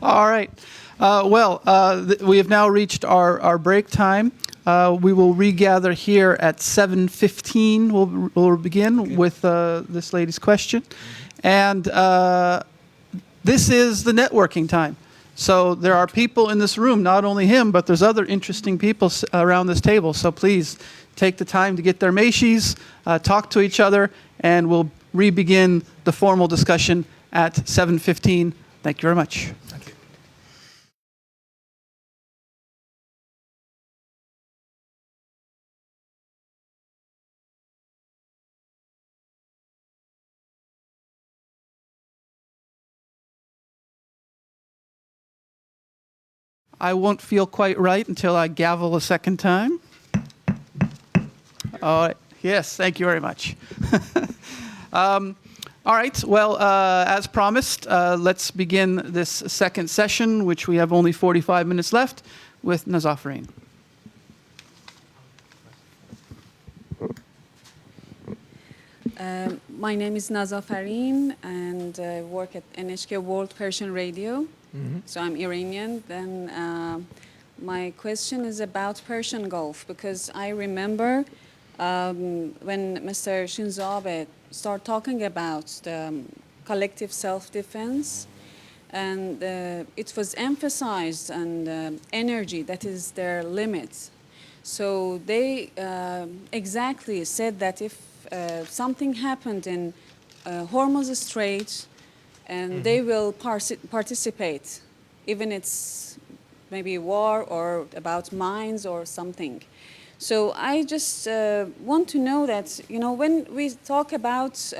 All right. We have now reached our break time. We will regather here at 7:15. We'll begin with this lady's question. And this is the networking time. So there are people in this room, not only him, but there's other interesting people around this table. So please take the time to get their meishis, talk to each other, and we'll re-begin the formal discussion at 7:15. Thank you very much. Thank you. I won't feel quite right until I gavel a second time. All right. Yes, thank you very much. All right. Well, as promised, let's begin this second session, which we have only 45 minutes left, with Nazafarine. My name is Naza Farin, and I work at NHK World Persian Radio. So I'm Iranian. Then my question is about Persian Gulf, because I remember when Mr. Shinzo Abe started talking about the collective self-defense, and it was emphasized on energy, that is their limit. So they exactly said that if something happened in Hormuz Strait, and they will participate, even it's maybe war or about mines or something. So I just want to know that, you know, when we talk about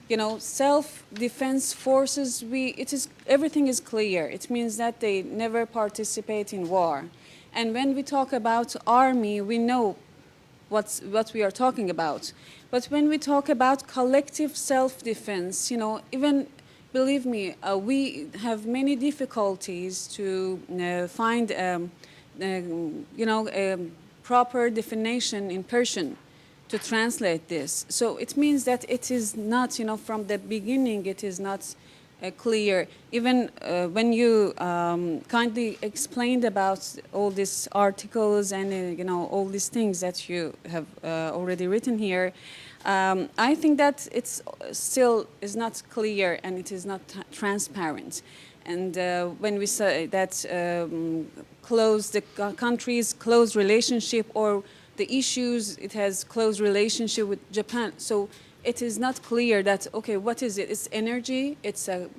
you know, self-defense forces, everything is clear. It means that they never participate in war. And when we talk about army, we know what we are talking about. But when we talk about collective self-defense, you know, even, believe me, we have many difficulties to find, you know, a proper definition in Persian to translate this. So it means that it is not, you know, from the beginning, it is not clear. Even when you kindly explained about all these articles and you know, all these things that you have already written here, I think that it's still is not clear and it is not transparent. And when we say that the country's close relationship, or the issues, it has close relationship with Japan. So it is not clear that, okay, what is it? It's energy, it's a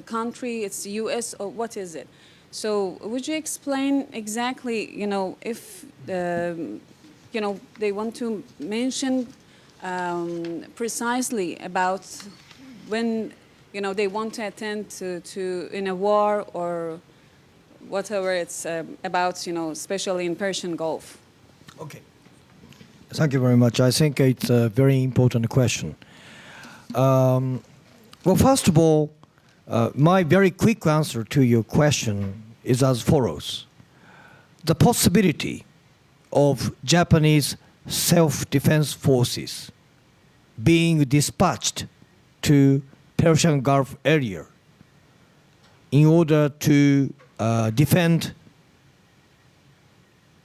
country, it's the US, or what is it? So would you explain exactly, you know, if, you know, they want to mention precisely about when, you know, they want to attend to in a war or whatever it's about, you know, especially in Persian Gulf. Okay. Thank you very much. I think it's a very important question. Well, first of all, my very quick answer to your question is as follows. The possibility of Japanese self-defense forces being dispatched to Persian Gulf area in order to defend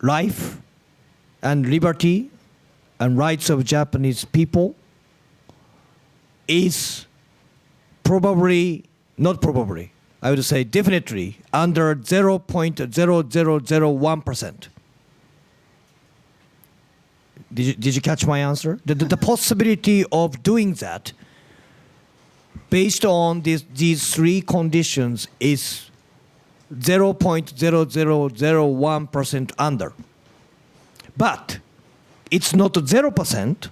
life and liberty and rights of Japanese people is probably, not probably, I would say definitely under 0.0001%. Did you catch my answer? The possibility of doing that based on these three conditions is 0.0001% under. But it's not 0%,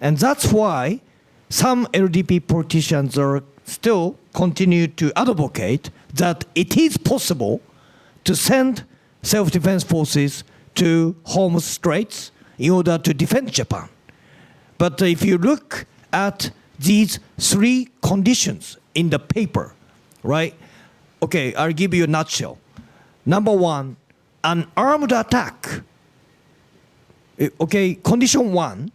and that's why some LDP politicians are still continue to advocate that it is possible to send self-defense forces to Hormuz Straits in order to defend Japan. But if you look at these three conditions in the paper, right? Okay, I'll give you a nutshell. Number one, an armed attack. Okay, condition one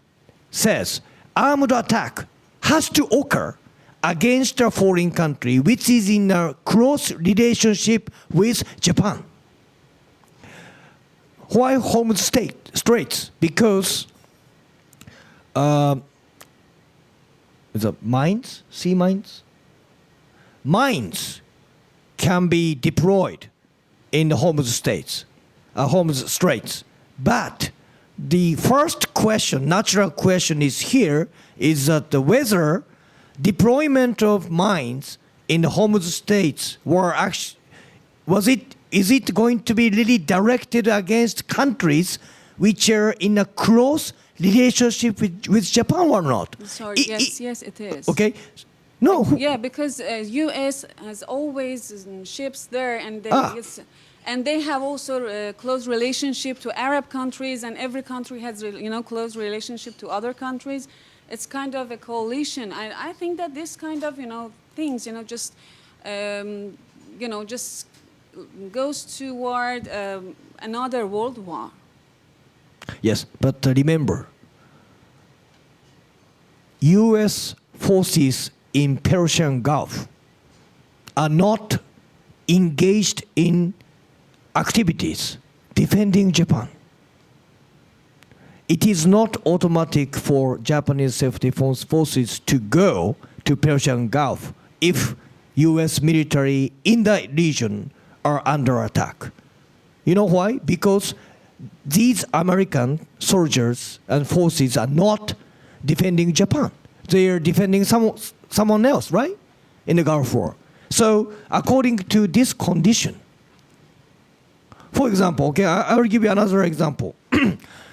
says armed attack has to occur against a foreign country which is in a close relationship with Japan. Why Hormuz Straits? Because the mines, sea mines? Mines can be deployed in the Hormuz Straits. But the first question, natural question is here, is that whether deployment of mines in the Hormuz Straits is it going to be really directed against countries which are in a close relationship with Japan or not? Sorry, yes, it is. Okay. No. Yeah, because U.S. has always ships there, and they have also a close relationship to Arab countries, and every country has, you know, close relationship to other countries. It's kind of a coalition. I think that this kind of, you know, things, you know, just, you know, just goes toward another world war. Yes, but remember, U.S. forces in Persian Gulf are not engaged in activities defending Japan, it is not automatic for Japanese self-defense forces to go to Persian Gulf if U.S. military in the region are under attack. You know why? Because these American soldiers and forces are not defending Japan. They are defending someone else, right? In the Gulf War. So according to this condition, for example, okay, I will give you another example.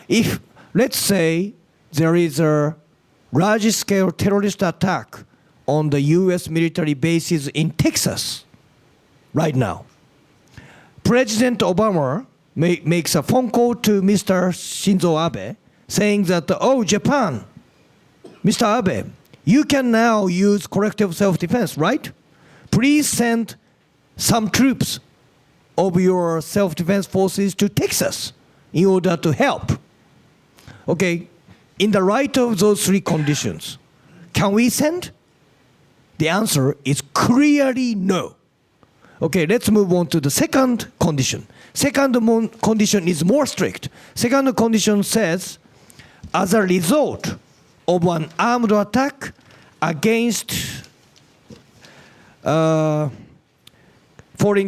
If, let's say, there is a large-scale terrorist attack on the U.S. military bases in Texas right now, President Obama makes a phone call to Mr. Shinzo Abe saying that, oh, Japan, Mr. Abe, you can now use collective self-defense, right? Please send some troops of your self-defense forces to Texas in order to help. Okay, in the light of those three conditions, can we send? The answer is clearly no. Okay, let's move on to the second condition. Second condition is more strict. Second condition says, as a result of an armed attack against foreign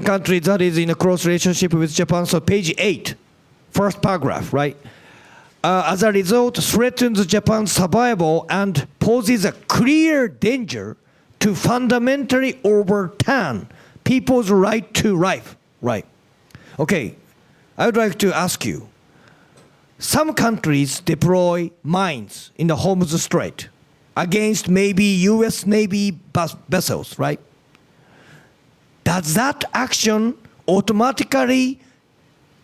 country that is in a close relationship with Japan, so page 8, first paragraph, right? As a result, threatens Japan's survival and poses a clear danger to fundamentally overturn people's right to life. Right. Okay, I would like to ask you, some countries deploy mines in the Hormuz Strait against maybe US Navy vessels, right? Does that action automatically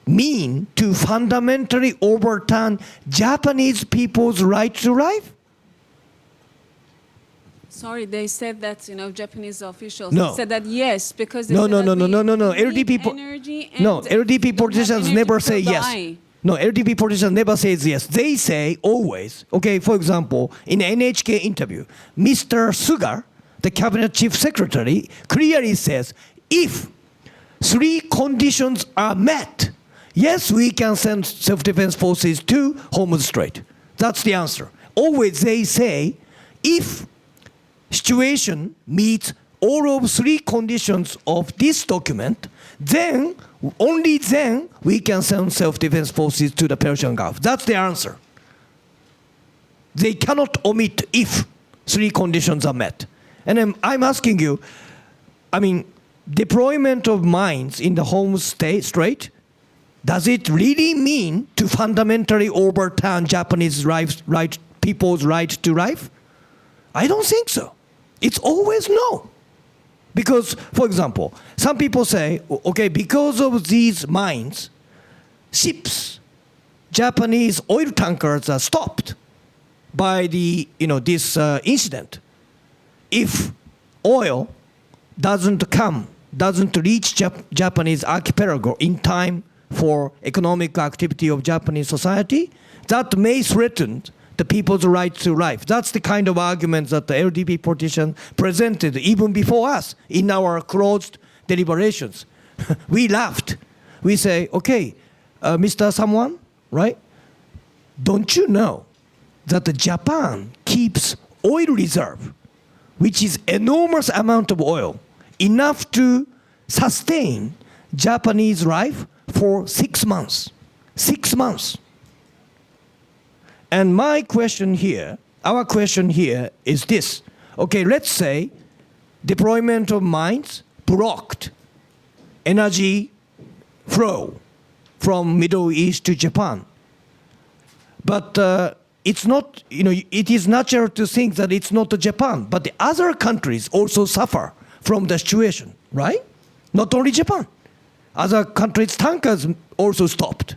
mean to fundamentally overturn Japanese people's right to life? Sorry, they said that, Japanese officials No. said that yes, because they No, said no, that no, no, we no, no, no. need LDP energy no, and LDP don't have politicians energy, never we'll say yes. die. No, LDP politicians never says yes. They say always. Okay, for example, in an NHK interview, Mr. Suga, the cabinet chief secretary, clearly says, if three conditions are met, yes, we can send self-defense forces to Hormuz Strait. That's the answer. Always they say, if situation meets all of three conditions of this document, then, only then, we can send self-defense forces to the Persian Gulf. That's the answer. They cannot omit if three conditions are met. And I'm asking you, deployment of mines in the Hormuz Strait, does it really mean to fundamentally overturn Japanese people's right to life? I don't think so. It's always no. Because, for example, some people say, okay, because of these mines, ships, Japanese oil tankers are stopped by this incident. If oil doesn't reach Japanese archipelago in time for economic activity of Japanese society, that may threaten the people's right to life. That's the kind of arguments that the LDP politicians presented even before us in our closed deliberations. We laughed. We say, okay, Mr. Someone, right? Don't you know that Japan keeps oil reserve, which is enormous amount of oil, enough to sustain Japanese life for 6 months. 6 months. And my question here, our question here is this. Okay, let's say deployment of mines blocked energy flow from Middle East to Japan. But it's not, it is natural to think that it's not Japan, but the other countries also suffer from the situation, right? Not only Japan. Other countries' tankers also stopped.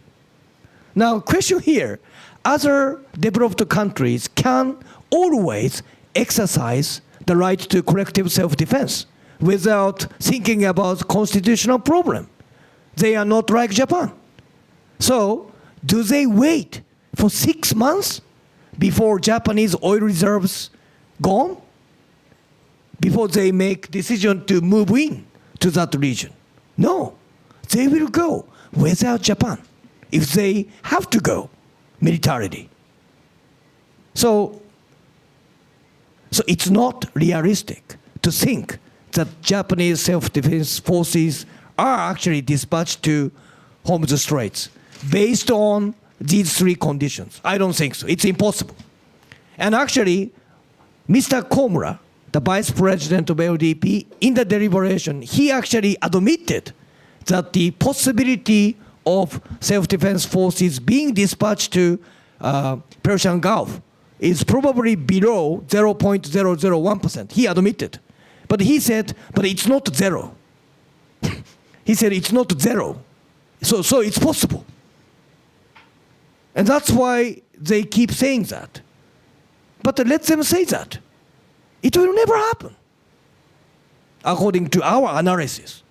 Now, question here, other developed countries can always exercise the right to collective self-defense without thinking about constitutional problem. They are not like Japan. So, do they wait for 6 months before Japanese oil reserves gone before they make decision to move in to that region. No, they will go without Japan if they have to go militarily. So it's not realistic to think that Japanese self-defense forces are actually dispatched to Hormuz Straits based on these three conditions. I don't think so. It's impossible. And actually, Mr. Komura, the vice president of LDP, in the deliberation, he actually admitted that the possibility of self-defense forces being dispatched to Persian Gulf is probably below 0.001%. He admitted. But he said, but it's not zero. He said it's not zero. So it's possible. And that's why they keep saying that. But let them say that. It will never happen, according to our analysis.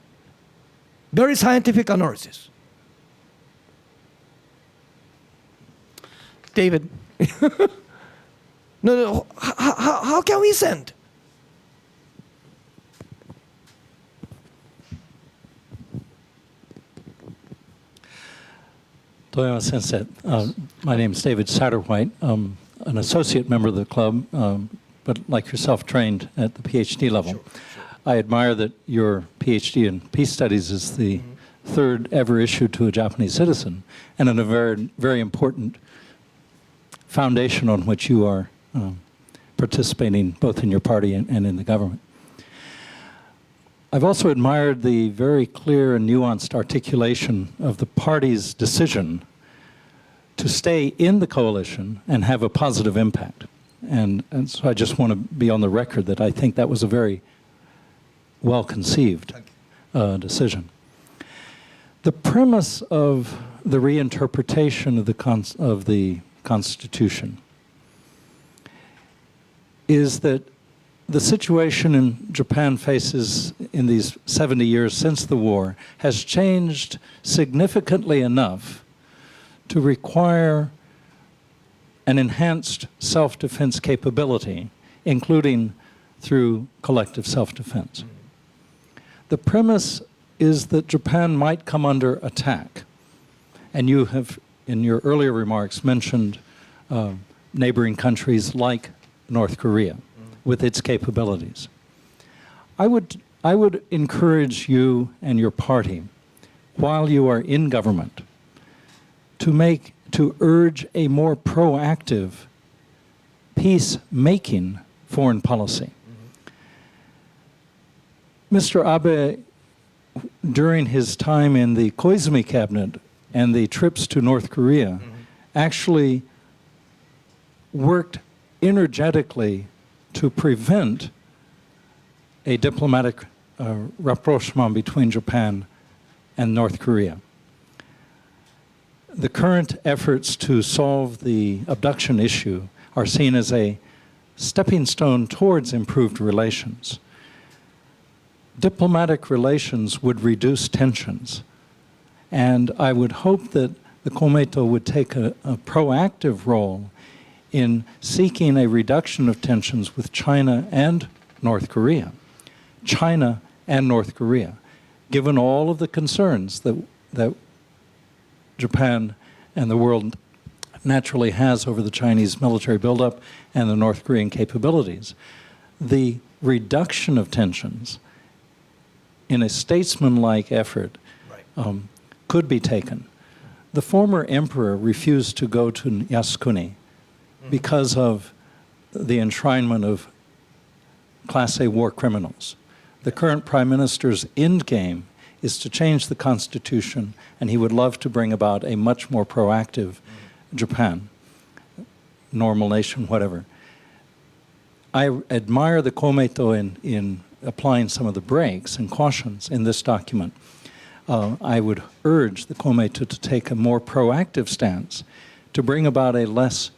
Very scientific analysis. David. No, how can we send? Toyama Sensei, my name is David Satterwhite. I'm an associate member of the club, but like yourself, trained at the PhD level. Sure. I admire that your PhD in peace studies is the third ever issued to a Japanese citizen, and in a very, very important foundation on which you are participating both in your party and in the government. I've also admired the very clear and nuanced articulation of the party's decision to stay in the coalition and have a positive impact. And so I just want to be on the record that I think that was a very well-conceived decision. The premise of the reinterpretation of the Constitution is that the situation in Japan faces in these 70 years since the war has changed significantly enough to require an enhanced self-defense capability, including through collective self-defense. The premise is that Japan might come under attack. And you have, in your earlier remarks, mentioned neighboring countries like North Korea with its capabilities. I would encourage you and your party, while you are in government, to urge a more proactive peace-making foreign policy. Mr. Abe, during his time in the Koizumi cabinet and the trips to North Korea, actually worked energetically to prevent a diplomatic rapprochement between Japan and North Korea. The current efforts to solve the abduction issue are seen as a stepping stone towards improved relations. Diplomatic relations would reduce tensions, and I would hope that the Komeito would take a proactive role in seeking a reduction of tensions with China and North Korea. China and North Korea, given all of the concerns that Japan and the world naturally has over the Chinese military buildup and the North Korean capabilities. The reduction of tensions in a statesman-like effort could be taken. The former emperor refused to go to Yasukuni because of the enshrinement of Class A war criminals. The current prime minister's end game is to change the constitution, and he would love to bring about a much more proactive Japan, normal nation, whatever. I admire the Komeito in applying some of the brakes and cautions in this document. I would urge the Komeito to take a more proactive stance to bring about a less,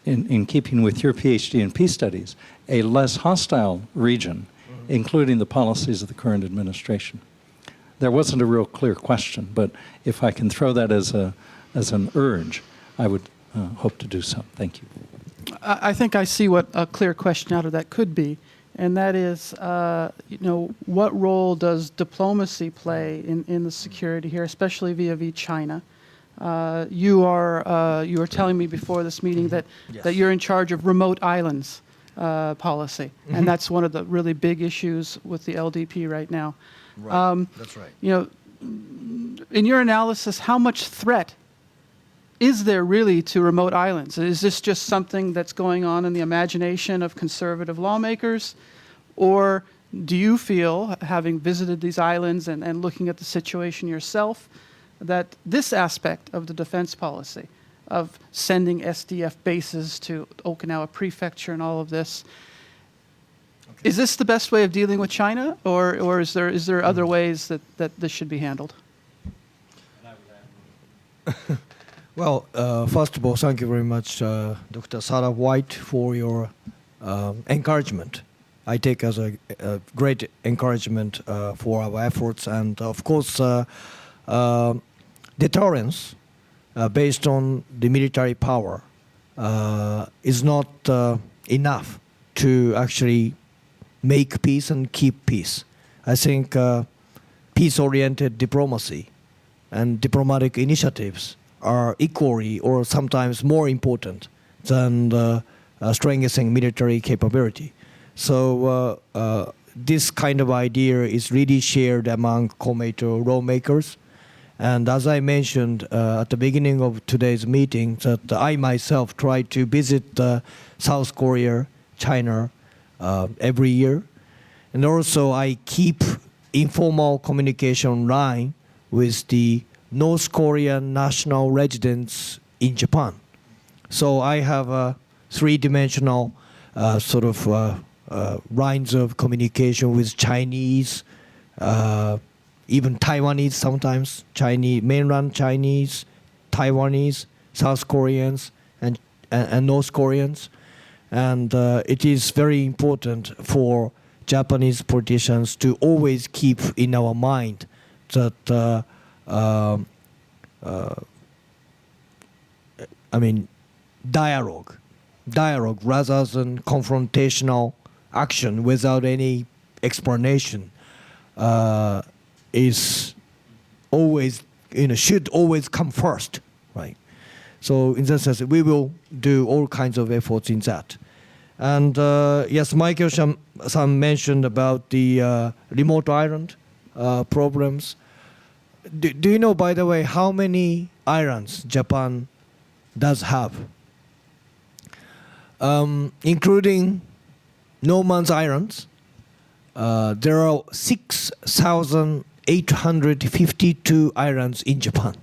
in keeping with your PhD in peace studies, a less hostile region, including the policies of the current administration. There wasn't a real clear question, but if I can throw that as an urge, I would hope to do so. Thank you. I think I see what a clear question out of that could be, and that is, what role does diplomacy play in the security here, especially vis-a-vis China? You were telling me before this meeting that you're in charge of remote islands policy, and that's one of the really big issues with the LDP right now. Right. That's right. In your analysis, how much threat is there really to remote islands? Is this just something that's going on in the imagination of conservative lawmakers? Or do you feel, having visited these islands and looking at the situation yourself, that this aspect of the defense policy, of sending SDF bases to Okinawa Prefecture and all of this, is this the best way of dealing with China? Or is there other ways that this should be handled? Well, first of all, thank you very much, Dr. Sarah White, for your encouragement. I take as a great encouragement for our efforts, and of course, deterrence based on the military power is not enough to actually make peace and keep peace. I think peace-oriented diplomacy and diplomatic initiatives are equally or sometimes more important than strengthening military capability. So this kind of idea is really shared among Komeito lawmakers. And as I mentioned at the beginning of today's meeting, that I myself try to visit South Korea, China every year. And also I keep informal communication line with the North Korean national residents in Japan. So I have a three-dimensional sort of lines of communication with Chinese, even Taiwanese sometimes, mainland Chinese, Taiwanese, South Koreans, and North Koreans. And it is very important for Japanese politicians to always keep in our mind that dialogue rather than confrontational action without any explanation is always, should always come first, right? So in that sense, we will do all kinds of efforts in that. And yes, Michael-san mentioned about the remote island problems. Do you know, by the way, how many islands Japan does have? Including No Man's Islands, there are 6,852 islands in Japan.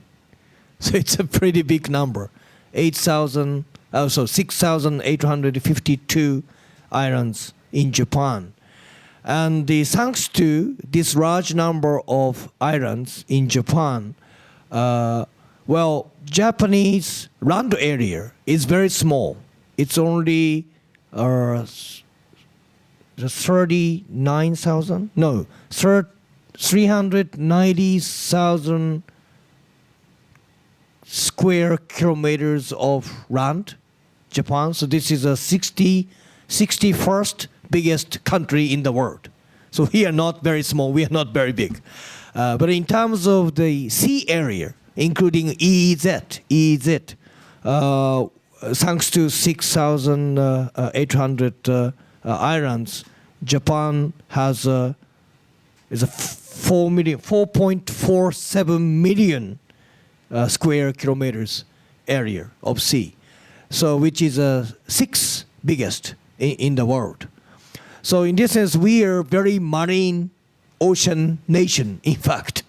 So it's a pretty big number. 6,852 islands in Japan. And thanks to this large number of islands in Japan, Japanese land area is very small. It's only 390,000 square kilometers of land, Japan. So this is a 61st biggest country in the world. So we are not very small, we are not very big. But in terms of the sea area, including EEZ, thanks to 6,800 islands, Japan has is a 4.47 million square kilometers area of sea, so which is sixth biggest in the world. So in this sense, we are very marine ocean nation, in fact.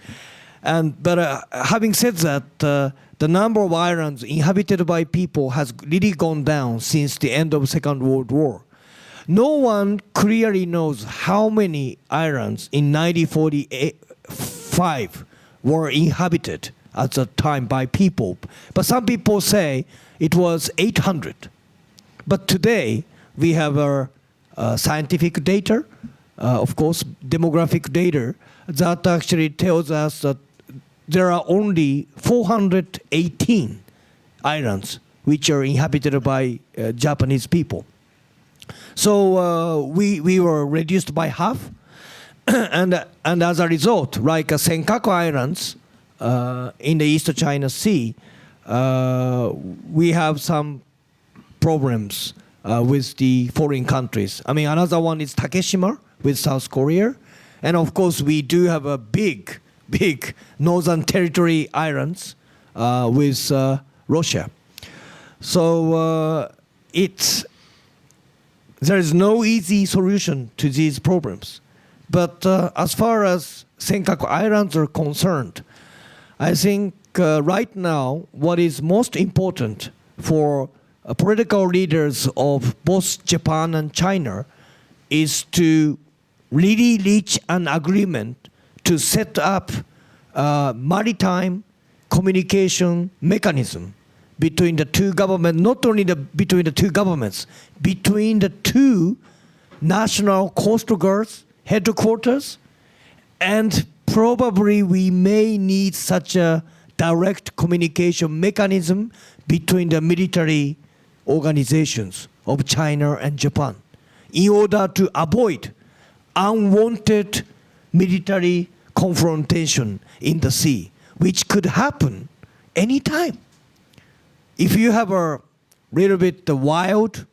But having said that, the number of islands inhabited by people has really gone down since the end of the Second World War. No one clearly knows how many islands in 1945 were inhabited at that time by people. But some people say it was 800. But today, we have scientific data, of course, demographic data, that actually tells us that there are only 418 islands which are inhabited by Japanese people. So we were reduced by half, and as a result, like Senkaku Islands in the East China Sea, we have some problems with the foreign countries. I mean, another one is Takeshima with South Korea, and of course we do have a big Northern Territory islands with Russia. So there is no easy solution to these problems. But as far as Senkaku Islands are concerned, I think right now what is most important for political leaders of both Japan and China is to really reach an agreement to set up a maritime communication mechanism between the two governments, not only between the two governments, between the two national coastal guards headquarters, and probably we may need such a direct communication mechanism between the military organizations of China and Japan in order to avoid unwanted military confrontation in the sea, which could happen anytime. If you have a little bit wild,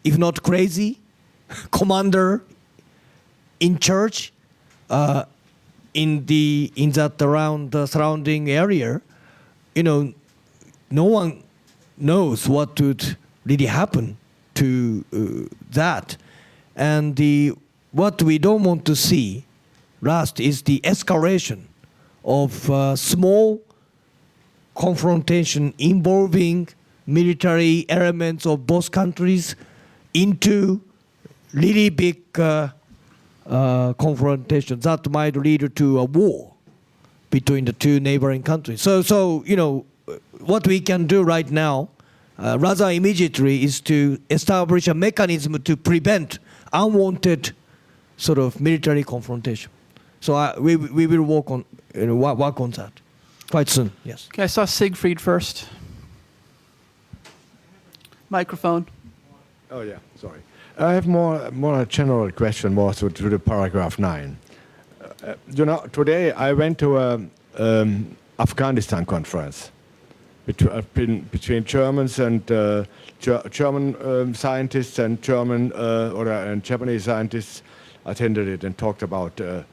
if not crazy, commander in charge in that around the surrounding area, no one knows what would really happen to that. And what we don't want to see last is the escalation of small confrontation involving military elements of both countries into really big confrontation that might lead to a war between the two neighboring countries. So what we can do right now, rather immediately, is to establish a mechanism to prevent unwanted sort of military confrontation. So we will work on that quite soon. Yes. Okay, I saw Siegfried first. Microphone. Oh yeah, sorry. I have more a general question, more to the paragraph 9. Today I went to a Afghanistan conference between Germans and German scientists and German and Japanese scientists attended it and talked about the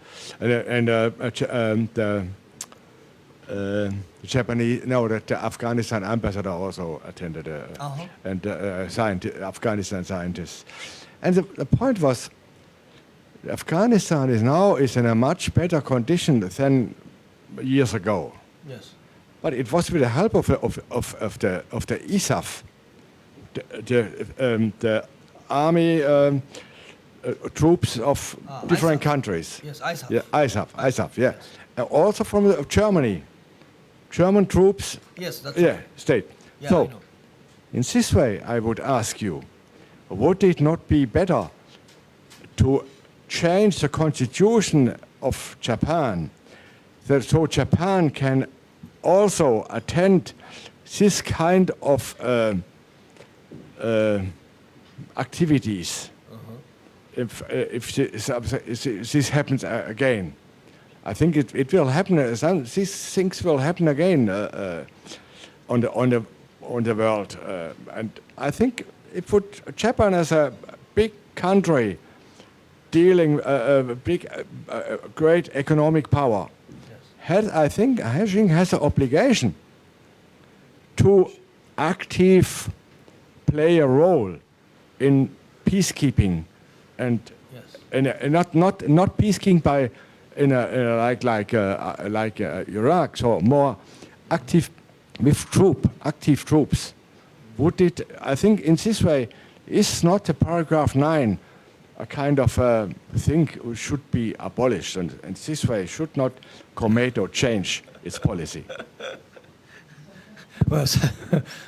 Afghanistan ambassador also attended and Afghanistan scientists. And the point was, Afghanistan is in a much better condition than years ago. Yes. But it was with the help of the ISAF, the army troops of different ISAF. countries. Yes, ISAF. Yeah, ISAF, yeah. Also from Germany. German troops. Yes, that's yeah, right. state. Yeah, So, I know. in this way, I would ask you, would it not be better to change the constitution of Japan, so Japan can also attend this kind of activities if this happens again? I think it will happen. These things will happen again on the world, and I think it would Japan as a big country dealing great economic power. I think has an obligation to active play a role in peacekeeping and not peacekeeping by like Iraq, so more active with active troops. Would it? I think in this way is not the paragraph 9 a kind of thing which should be abolished, and in this way should not Komeito change its policy?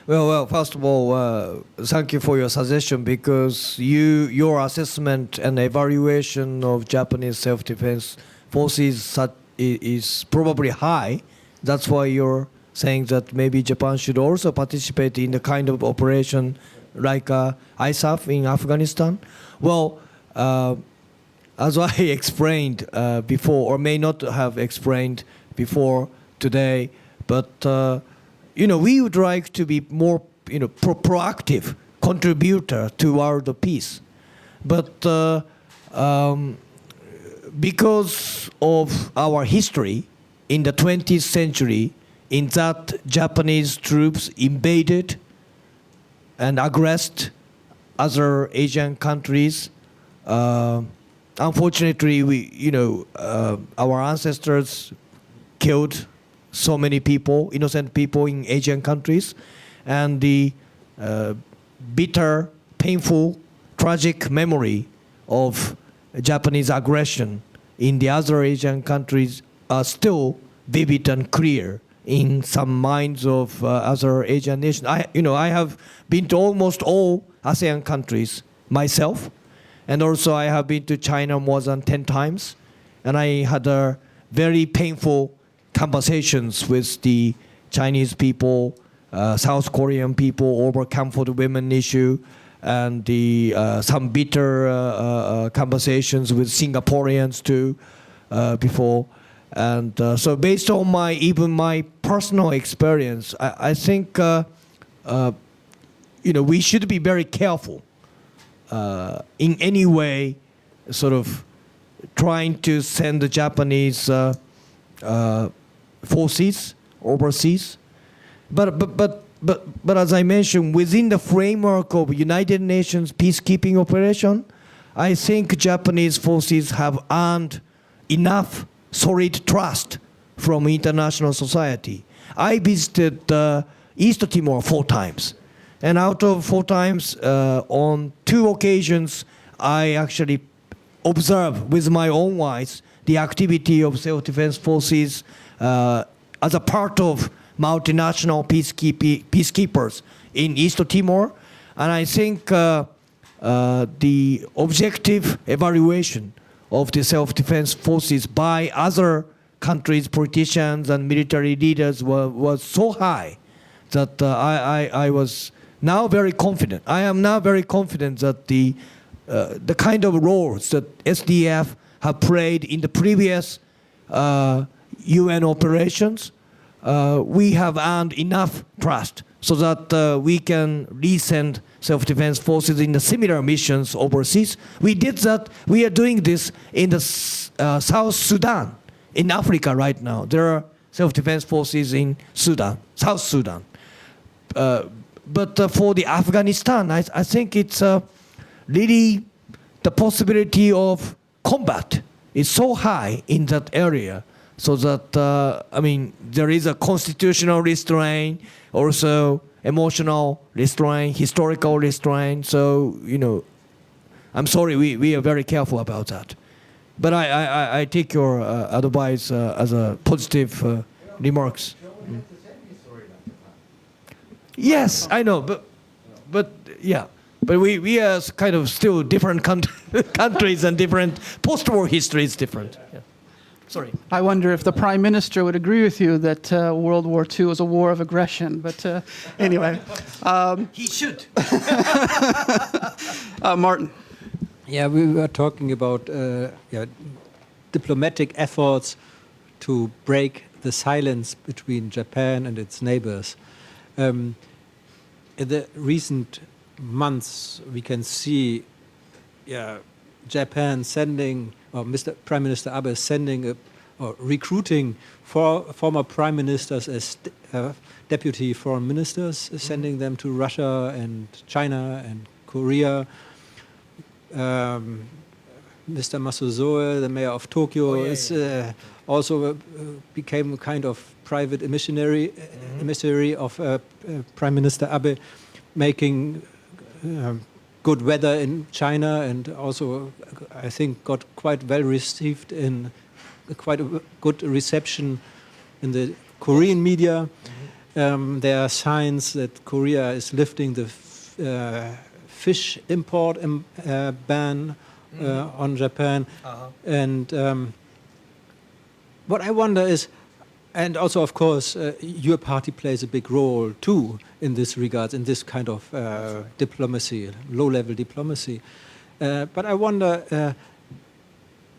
Well, first of all, thank you for your suggestion, because your assessment and evaluation of Japanese self-defense forces is probably high. That's why your saying that maybe Japan should also participate in the kind of operation like ISAF in Afghanistan. Well, as I explained before, or may not have explained before today, but we would like to be more proactive contributor toward the peace. But because of our history in the 20th century, in that Japanese troops invaded and aggressed other Asian countries. Unfortunately, our ancestors killed so many people, innocent people in Asian countries, and the bitter, painful, tragic memory of Japanese aggression in the other Asian countries are still vivid and clear in some minds of other Asian nations. I have been to almost all ASEAN countries myself, and also I have been to China more than 10 times, and I had very painful conversations with the Chinese people, South Korean people over comfort women issue, and some bitter conversations with Singaporeans too before. And so based on my personal experience, I think we should be very careful in any way sort of trying to send the Japanese forces overseas. But as I mentioned, within the framework of United Nations peacekeeping operation, I think Japanese forces have earned enough solid trust from international society. I visited East Timor 4 times. And out of 4 times, on 2 occasions, I actually observed with my own eyes the activity of self-defense forces as a part of multinational peacekeepers in East Timor. And I think the objective evaluation of the self-defense forces by other countries' politicians and military leaders was so high that I was now very confident. I am now very confident that the kind of roles that SDF have played in the previous UN operations, we have earned enough trust so that we can resend self-defense forces in the similar missions overseas. We did that. We are doing this in the South Sudan, in Africa right now. There are self-defense forces in Sudan, South Sudan. But for the Afghanistan, I think it's really the possibility of combat is so high in that area, so that there is a constitutional restraint, also emotional restraint, historical restraint. So I'm sorry, we are very careful about that. But I take your advice as a positive remarks. Yes, I know, but yeah, but we are kind of still different countries and different post-war history is different. Yeah. Sorry. I wonder if the Prime Minister would agree with you that World War II was a war of aggression. But anyway. He should. Martin. Yeah, we were talking about diplomatic efforts to break the silence between Japan and its neighbors. In the recent months, we can see Japan sending, or Prime Minister Abe sending or recruiting former prime ministers as deputy foreign ministers, sending them to Russia and China and Korea. Mr. Masuzoe, the mayor of Tokyo, also became a kind of private emissary of Prime Minister Abe, making good weather in China, and also I think got quite well received in quite a good reception in the Korean media. There are signs that Korea is lifting the fish import ban on Japan. And what I wonder is, And also, of course, your party plays a big role too in this regard, in this kind of diplomacy, low-level diplomacy. But I wonder,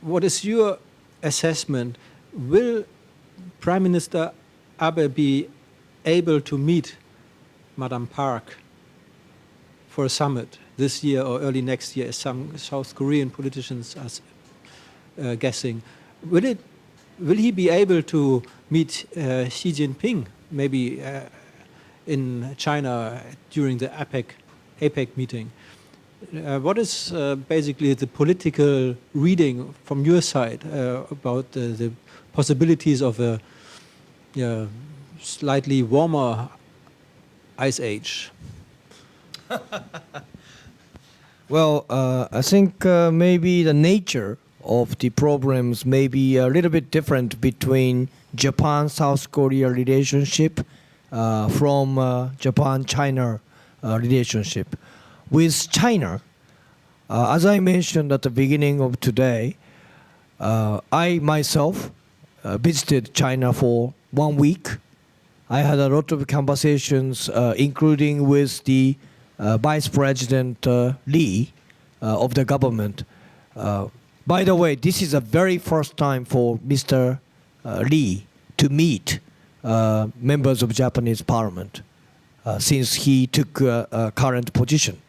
what is your assessment? Will Prime Minister Abe be able to meet Madame Park for a summit this year or early next year, as some South Korean politicians are guessing? Will he be able to meet Xi Jinping, maybe in China during the APEC meeting? What is basically the political reading from your side about the possibilities of a slightly warmer ice age? Well, I think maybe the nature of the problems may be a little bit different between Japan-South Korea relationship from Japan-China relationship. With China, as I mentioned at the beginning of today, I myself visited China for 1 week. I had a lot of conversations, including with the Vice President Lee of the government. By the way, this is the very first time for Mr. Lee to meet members of Japanese parliament since he took a current position.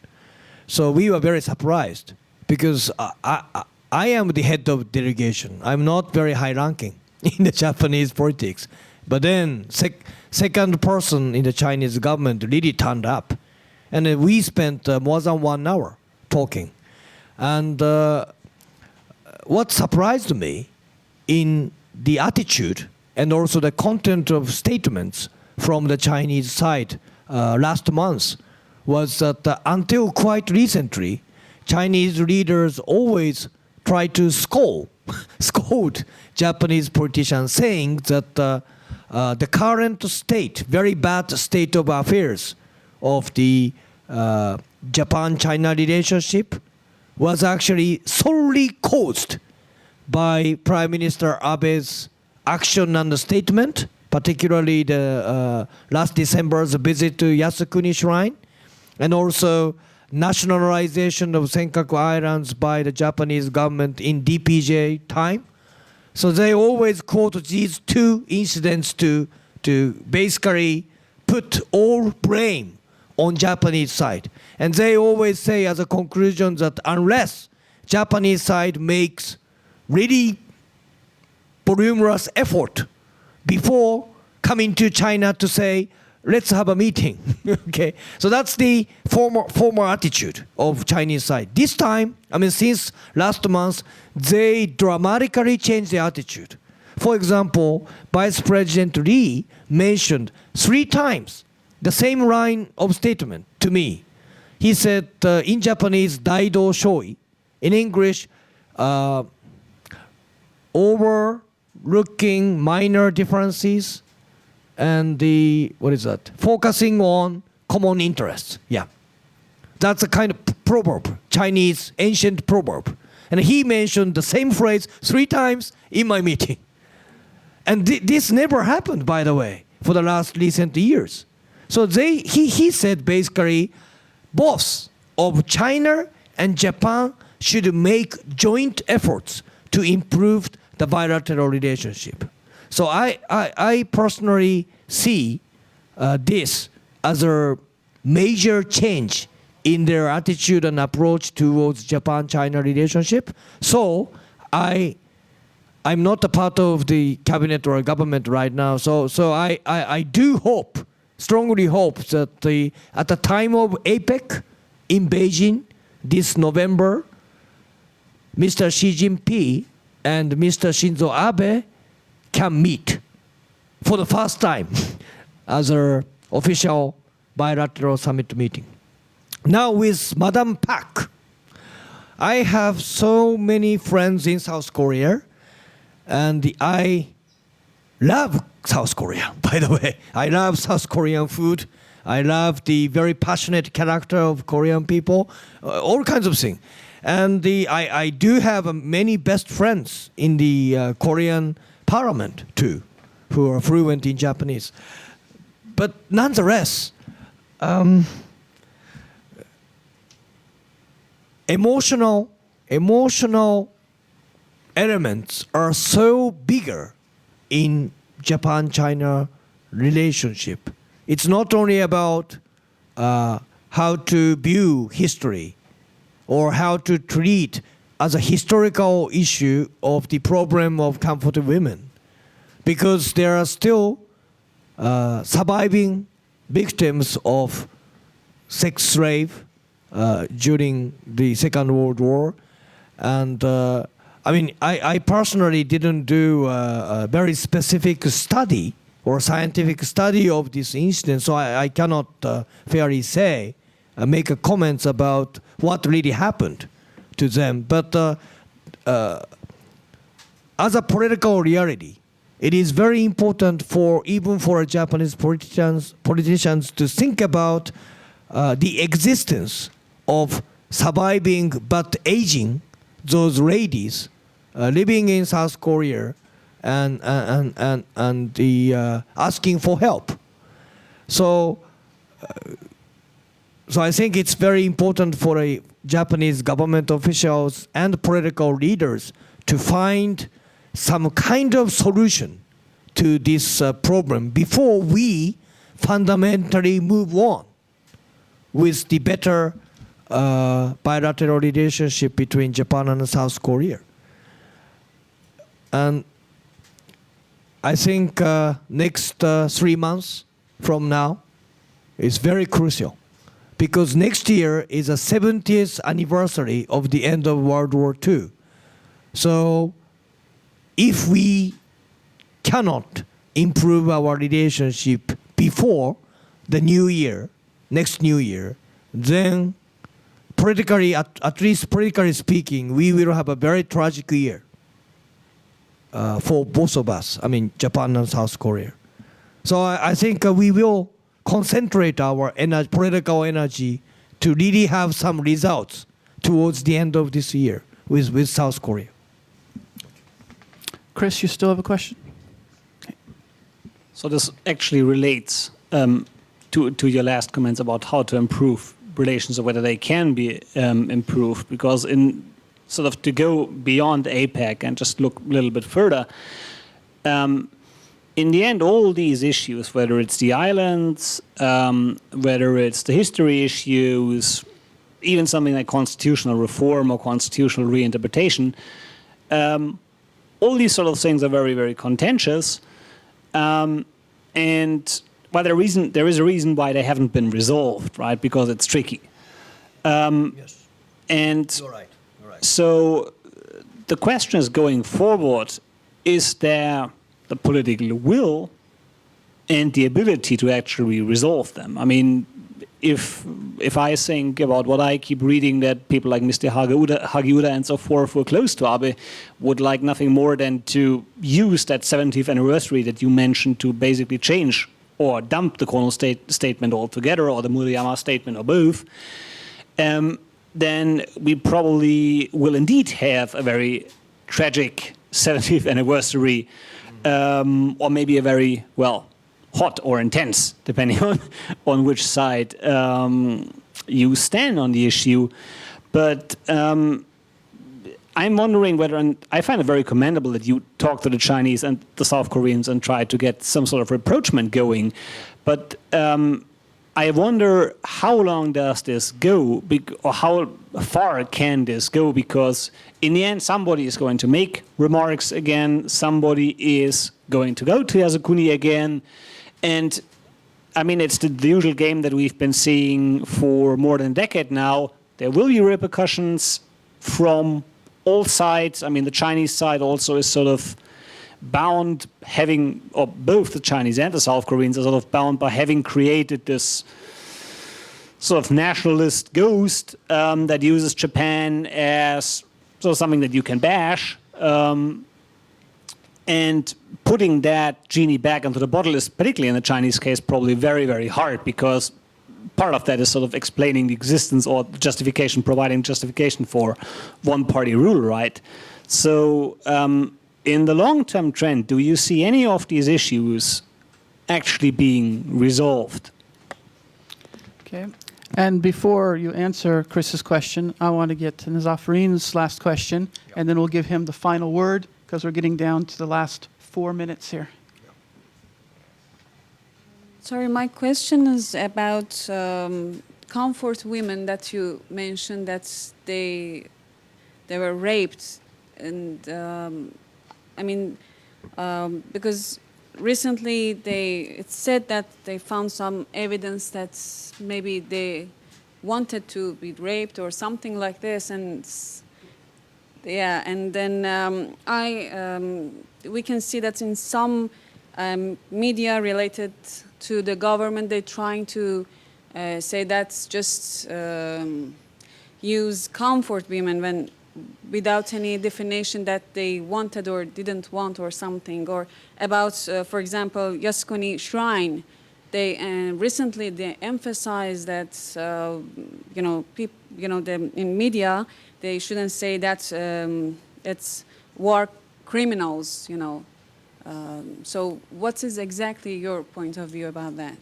So we were very surprised because I am the head of delegation. I'm not very high ranking in the Japanese politics. But then second person in the Chinese government really turned up. And we spent more than 1 hour talking. And what surprised me in the attitude and also the content of statements from the Chinese side last month was that until quite recently, Chinese leaders always try to scold Japanese politicians, saying that the current state, very bad state of affairs of the Japan-China relationship was actually solely caused by Prime Minister Abe's action and statement, particularly the last December's visit to Yasukuni Shrine, and also nationalization of Senkaku Islands by the Japanese government in DPJ time. So they always quote these two incidents to basically put all blame on Japanese side. And they always say as a conclusion that unless Japanese side makes really voluminous effort before coming to China to say, let's have a meeting. Okay, so that's the former attitude of Chinese side. This time, I mean, since last month, they dramatically changed their attitude. For example, Vice President Lee mentioned 3 times the same line of statement to me. He said in Japanese, Daido Shoi. In English, overlooking minor differences and focusing on common interests. Yeah. That's a kind of proverb, Chinese ancient proverb. And he mentioned the same phrase 3 times in my meeting. And this never happened, by the way, for the last recent years. So he said basically both of China and Japan should make joint efforts to improve the bilateral relationship. So I personally see this as a major change in their attitude and approach towards Japan-China relationship. So I'm not a part of the cabinet or government right now. So I do hope, strongly hope that at the time of APEC in Beijing this November, Mr. Xi Jinping and Mr. Shinzo Abe can meet for the first time as an official bilateral summit meeting. Now with Madame Park, I have so many friends in South Korea, and I love South Korea, by the way. I love South Korean food. I love the very passionate character of Korean people, all kinds of things. And I do have many best friends in the Korean parliament too. who are fluent in Japanese. But nonetheless, emotional elements are so bigger in Japan-China relationship. It's not only about how to view history or how to treat as a historical issue of the problem of comforted women, because there are still surviving victims of sex slave during the Second World War. And I mean, I personally didn't do a very specific study or scientific study of this incident, so I cannot fairly say, make a comments about what really happened to them. But as a political reality, it is very important for even for Japanese politicians to think about the existence of surviving but aging those ladies living in South Korea and the asking for help. So I think it's very important for a Japanese government officials and political leaders to find some kind of solution to this problem before we fundamentally move on with the better bilateral relationship between Japan and South Korea. And I think next 3 months from now is very crucial, because next year is a 70th anniversary of the end of World War II. So if we cannot improve our relationship before the new year, next new year, then politically, at least politically speaking, we will have a very tragic year for both of us, I mean, Japan and South Korea. So I think we will concentrate our political energy to really have some results towards the end of this year with South Korea. Chris, you still have a question? So this actually relates to your last comments about how to improve relations or whether they can be improved, because in sort of to go beyond APEC and just look a little bit further, in the end, all these issues, whether it's the islands, whether it's the history issues, even something like constitutional reform or constitutional reinterpretation, all these sort of things are very, very contentious. And well, there is a reason why they haven't been resolved, right? Because it's tricky. Yes. And You're right. so the question is, going forward, is there the political will and the ability to actually resolve them? I mean, if I think about what I keep reading, that people like Mr. Hagiuda and so forth who are close to Abe would like nothing more than to use that 70th anniversary that you mentioned to basically change or dump the Kono statement altogether, or the Murayama statement, or both, then we probably will indeed have a very tragic 70th anniversary, or maybe a very, well, hot or intense, depending on which side you stand on the issue. But I'm wondering whether, and I find it very commendable that you talk to the Chinese and the South Koreans and try to get some sort of rapprochement going. But I wonder, how long does this go, or how far can this go? Because in the end, somebody is going to make remarks again, somebody is going to go to Yasukuni again. And I mean, it's the usual game that we've been seeing for more than a decade now. There will be repercussions from all sides. I mean, the Chinese side also is sort of bound, or both the Chinese and the South Koreans are sort of bound by having created this sort of nationalist ghost that uses Japan as sort of something that you can bash. And putting that genie back into the bottle is, particularly in the Chinese case, probably very, very hard, because part of that is sort of explaining the existence or justification, providing justification for one-party rule, right? So in the long-term trend, do you see any of these issues actually being resolved? Okay. And before you answer Chris's question, I want to get to Nazafarine's last question, and then we'll give him the final word, because we're getting down to the last 4 minutes here. Sorry, my question is about comfort women that you mentioned that they were raped, and I mean because recently it said that they found some evidence that maybe they wanted to be raped or something like this, and yeah, and then we can see that in some media related to the government, they're trying to say that's just use comfort women when without any definition that they wanted or didn't want or something. Or about, for example, Yasukuni Shrine. They recently they emphasized that in media they shouldn't say that it's war criminals. So what is exactly your point of view about that?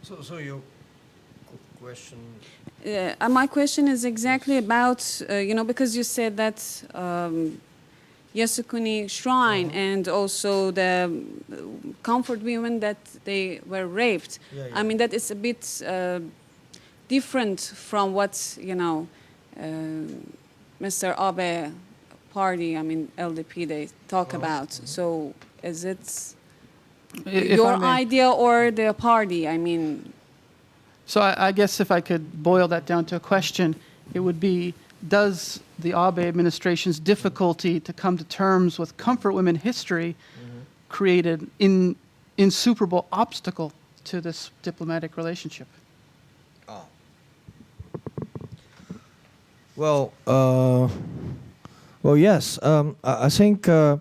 So your question. My question is exactly about, because you said that Yasukuni Shrine and also the comfort women that they were raped. Yeah. I mean, that is a bit different from what, Mr. Abe party, I mean, LDP, they talk about. So is it your idea or the party? I mean... So I guess if I could boil that down to a question, it would be, does the Abe administration's difficulty to come to terms with comfort women history create an insuperable obstacle to this diplomatic relationship? Well, yes. I think I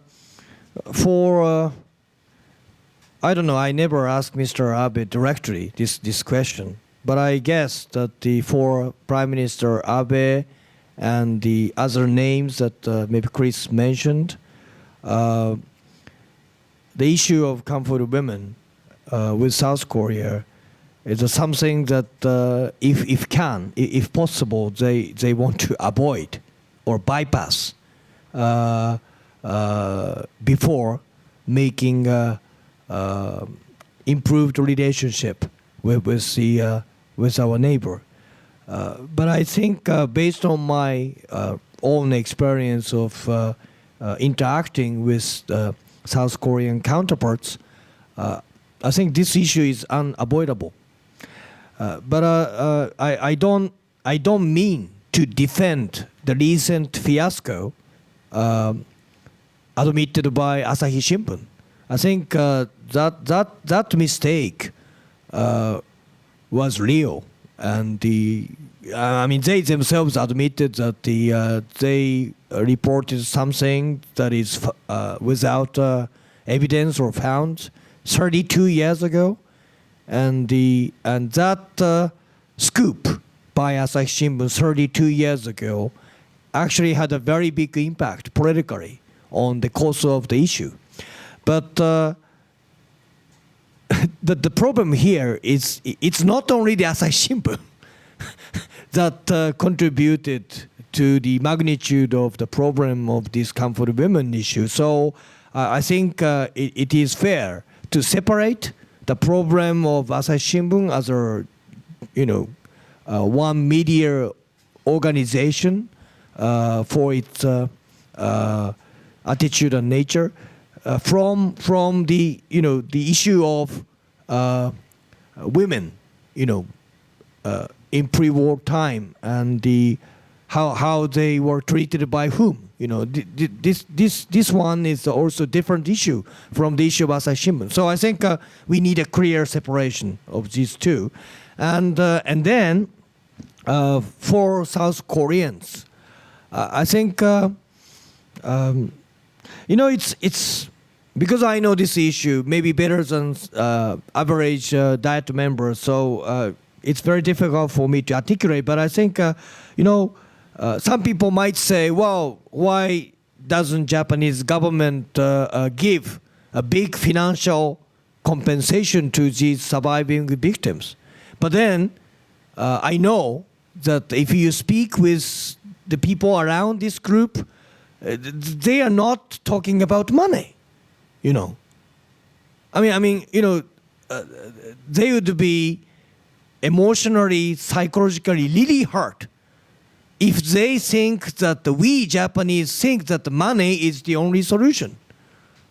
don't know. I never asked Mr. Abe directly this question, but I guess that for Prime Minister Abe and the other names that maybe Chris mentioned, the issue of comfort women with South Korea is something that if possible, they want to avoid or bypass before making improved relationship with our neighbor. But I think based on my own experience of interacting with South Korean counterparts, I think this issue is unavoidable. But I don't mean to defend the recent fiasco admitted by Asahi Shimbun. I think that mistake was real, and they themselves admitted that they reported something that is without evidence or found 32 years ago, and that scoop by Asahi Shimbun 32 years ago actually had a very big impact politically on the course of the issue. But the problem here is it's not only the Asahi Shimbun that contributed to the magnitude of the problem of this comfort women issue. So I think it is fair to separate the problem of Asahi Shimbun as one media organization for its attitude and nature from the the issue of women in pre-war time and how they were treated by whom. This one is also a different issue from the issue of Asahi Shimbun. So I think we need a clear separation of these two, and then for South Koreans, I think it's because I know this issue maybe better than average Diet member. So it's very difficult for me to articulate. But I think some people might say, well, why doesn't Japanese government give a big financial compensation to these surviving victims? But then I know that if you speak with the people around this group, they are not talking about money, you know. I mean, you know, they would be emotionally, psychologically really hurt if they think that we Japanese think that the money is the only solution.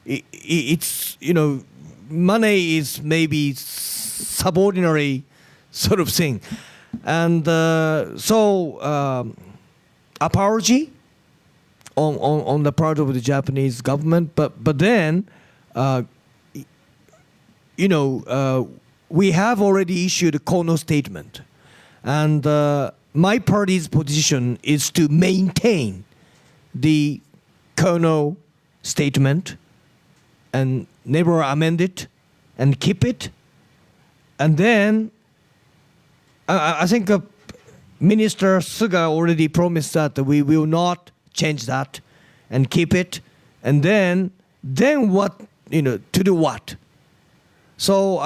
It's, you know, money is maybe subordinary sort of thing. And apology on the part of the Japanese government, but then, you know, we have already issued a Kono statement, and my party's position is to maintain the Kono statement and never amend it and keep it. And then I think Minister Suga already promised that we will not change that and keep it. And then what, you know, to do what? So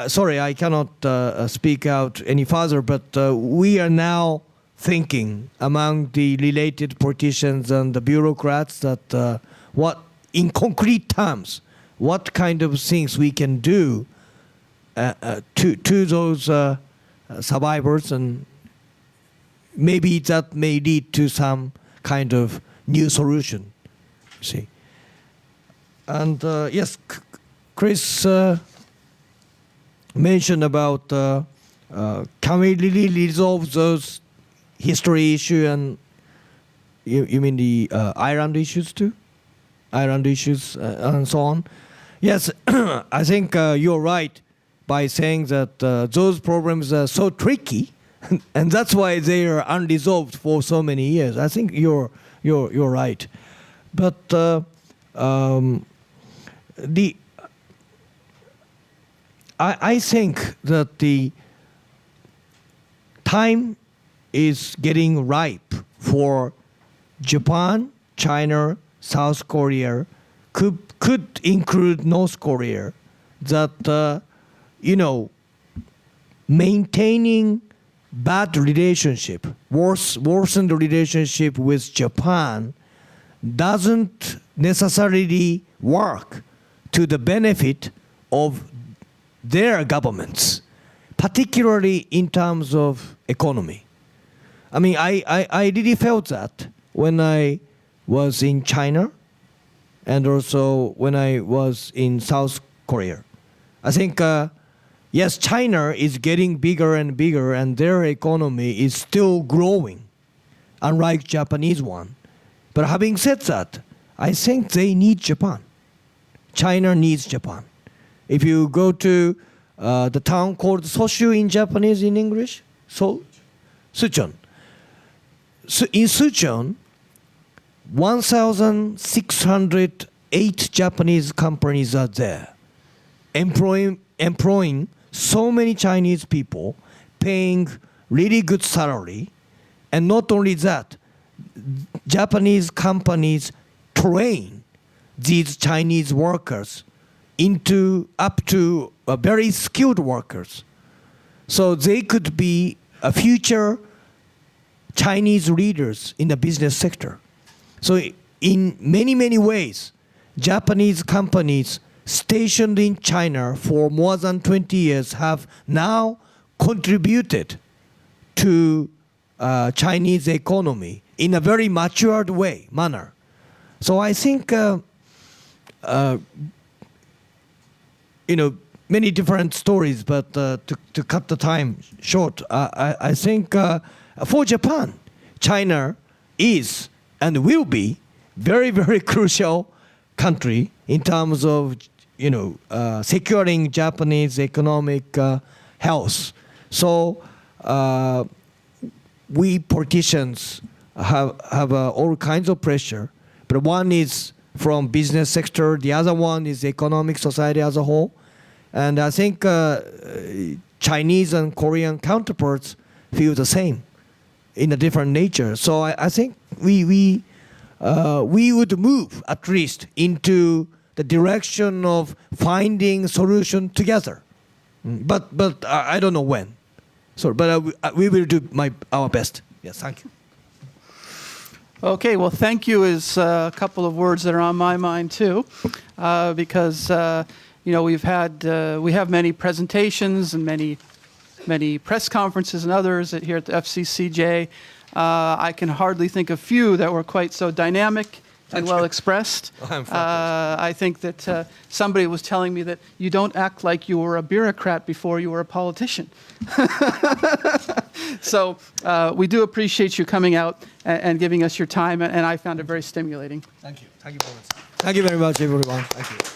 sorry, I cannot speak out any further, but we are now thinking among the related politicians and the bureaucrats that what, in concrete terms, what kind of things we can do to those survivors, and maybe that may lead to some kind of new solution, you see. And yes, Chris mentioned about can we really resolve those history issue, and you mean the island issues too? Island issues and so on. Yes, I think you're right by saying that those problems are so tricky, and that's why they are unresolved for so many years. I think you're right, but I think that the time is getting ripe for Japan, China, South Korea, could include North Korea, that you know, maintaining bad relationship, worsened relationship with Japan doesn't necessarily work to the benefit of their governments, particularly in terms of economy. I mean, I really felt that when I was in China and also when I was in South Korea. I think, yes, China is getting bigger and bigger, and their economy is still growing, unlike Japanese one. But having said that, I think they need Japan. China needs Japan. If you go to the town called Soshu in Japanese, in English, Suchon. So in Suchon, 1,608 Japanese companies are there, employing so many Chinese people, paying really good salary, and not only that, Japanese companies train these Chinese workers up to very skilled workers. So they could be a future Chinese leaders in the business sector. So in many, many ways, Japanese companies stationed in China for more than 20 years have now contributed to Chinese economy in a very matured manner. So I think, you know, many different stories, but to cut the time short, I think for Japan, China is and will be very, very crucial country in terms of, you know, securing Japanese economic health. So we politicians have all kinds of pressure, but one is from business sector, the other one is economic society as a whole. And I think Chinese and Korean counterparts feel the same in a different nature. So I think we we would move at least into the direction of finding solution together. But I don't know when. So, but we will do our best. Yes, thank you. Okay, well, thank you is a couple of words that are on my mind too, because we have many presentations and many press conferences and others here at the FCCJ. I can hardly think of few that were quite so dynamic and well expressed. I think that somebody was telling me that you don't act like you were a bureaucrat before you were a politician. So we do appreciate you coming out and giving us your time, and I found it very stimulating. Thank you. Thank you very much. Thank you very much, everyone. Thank you.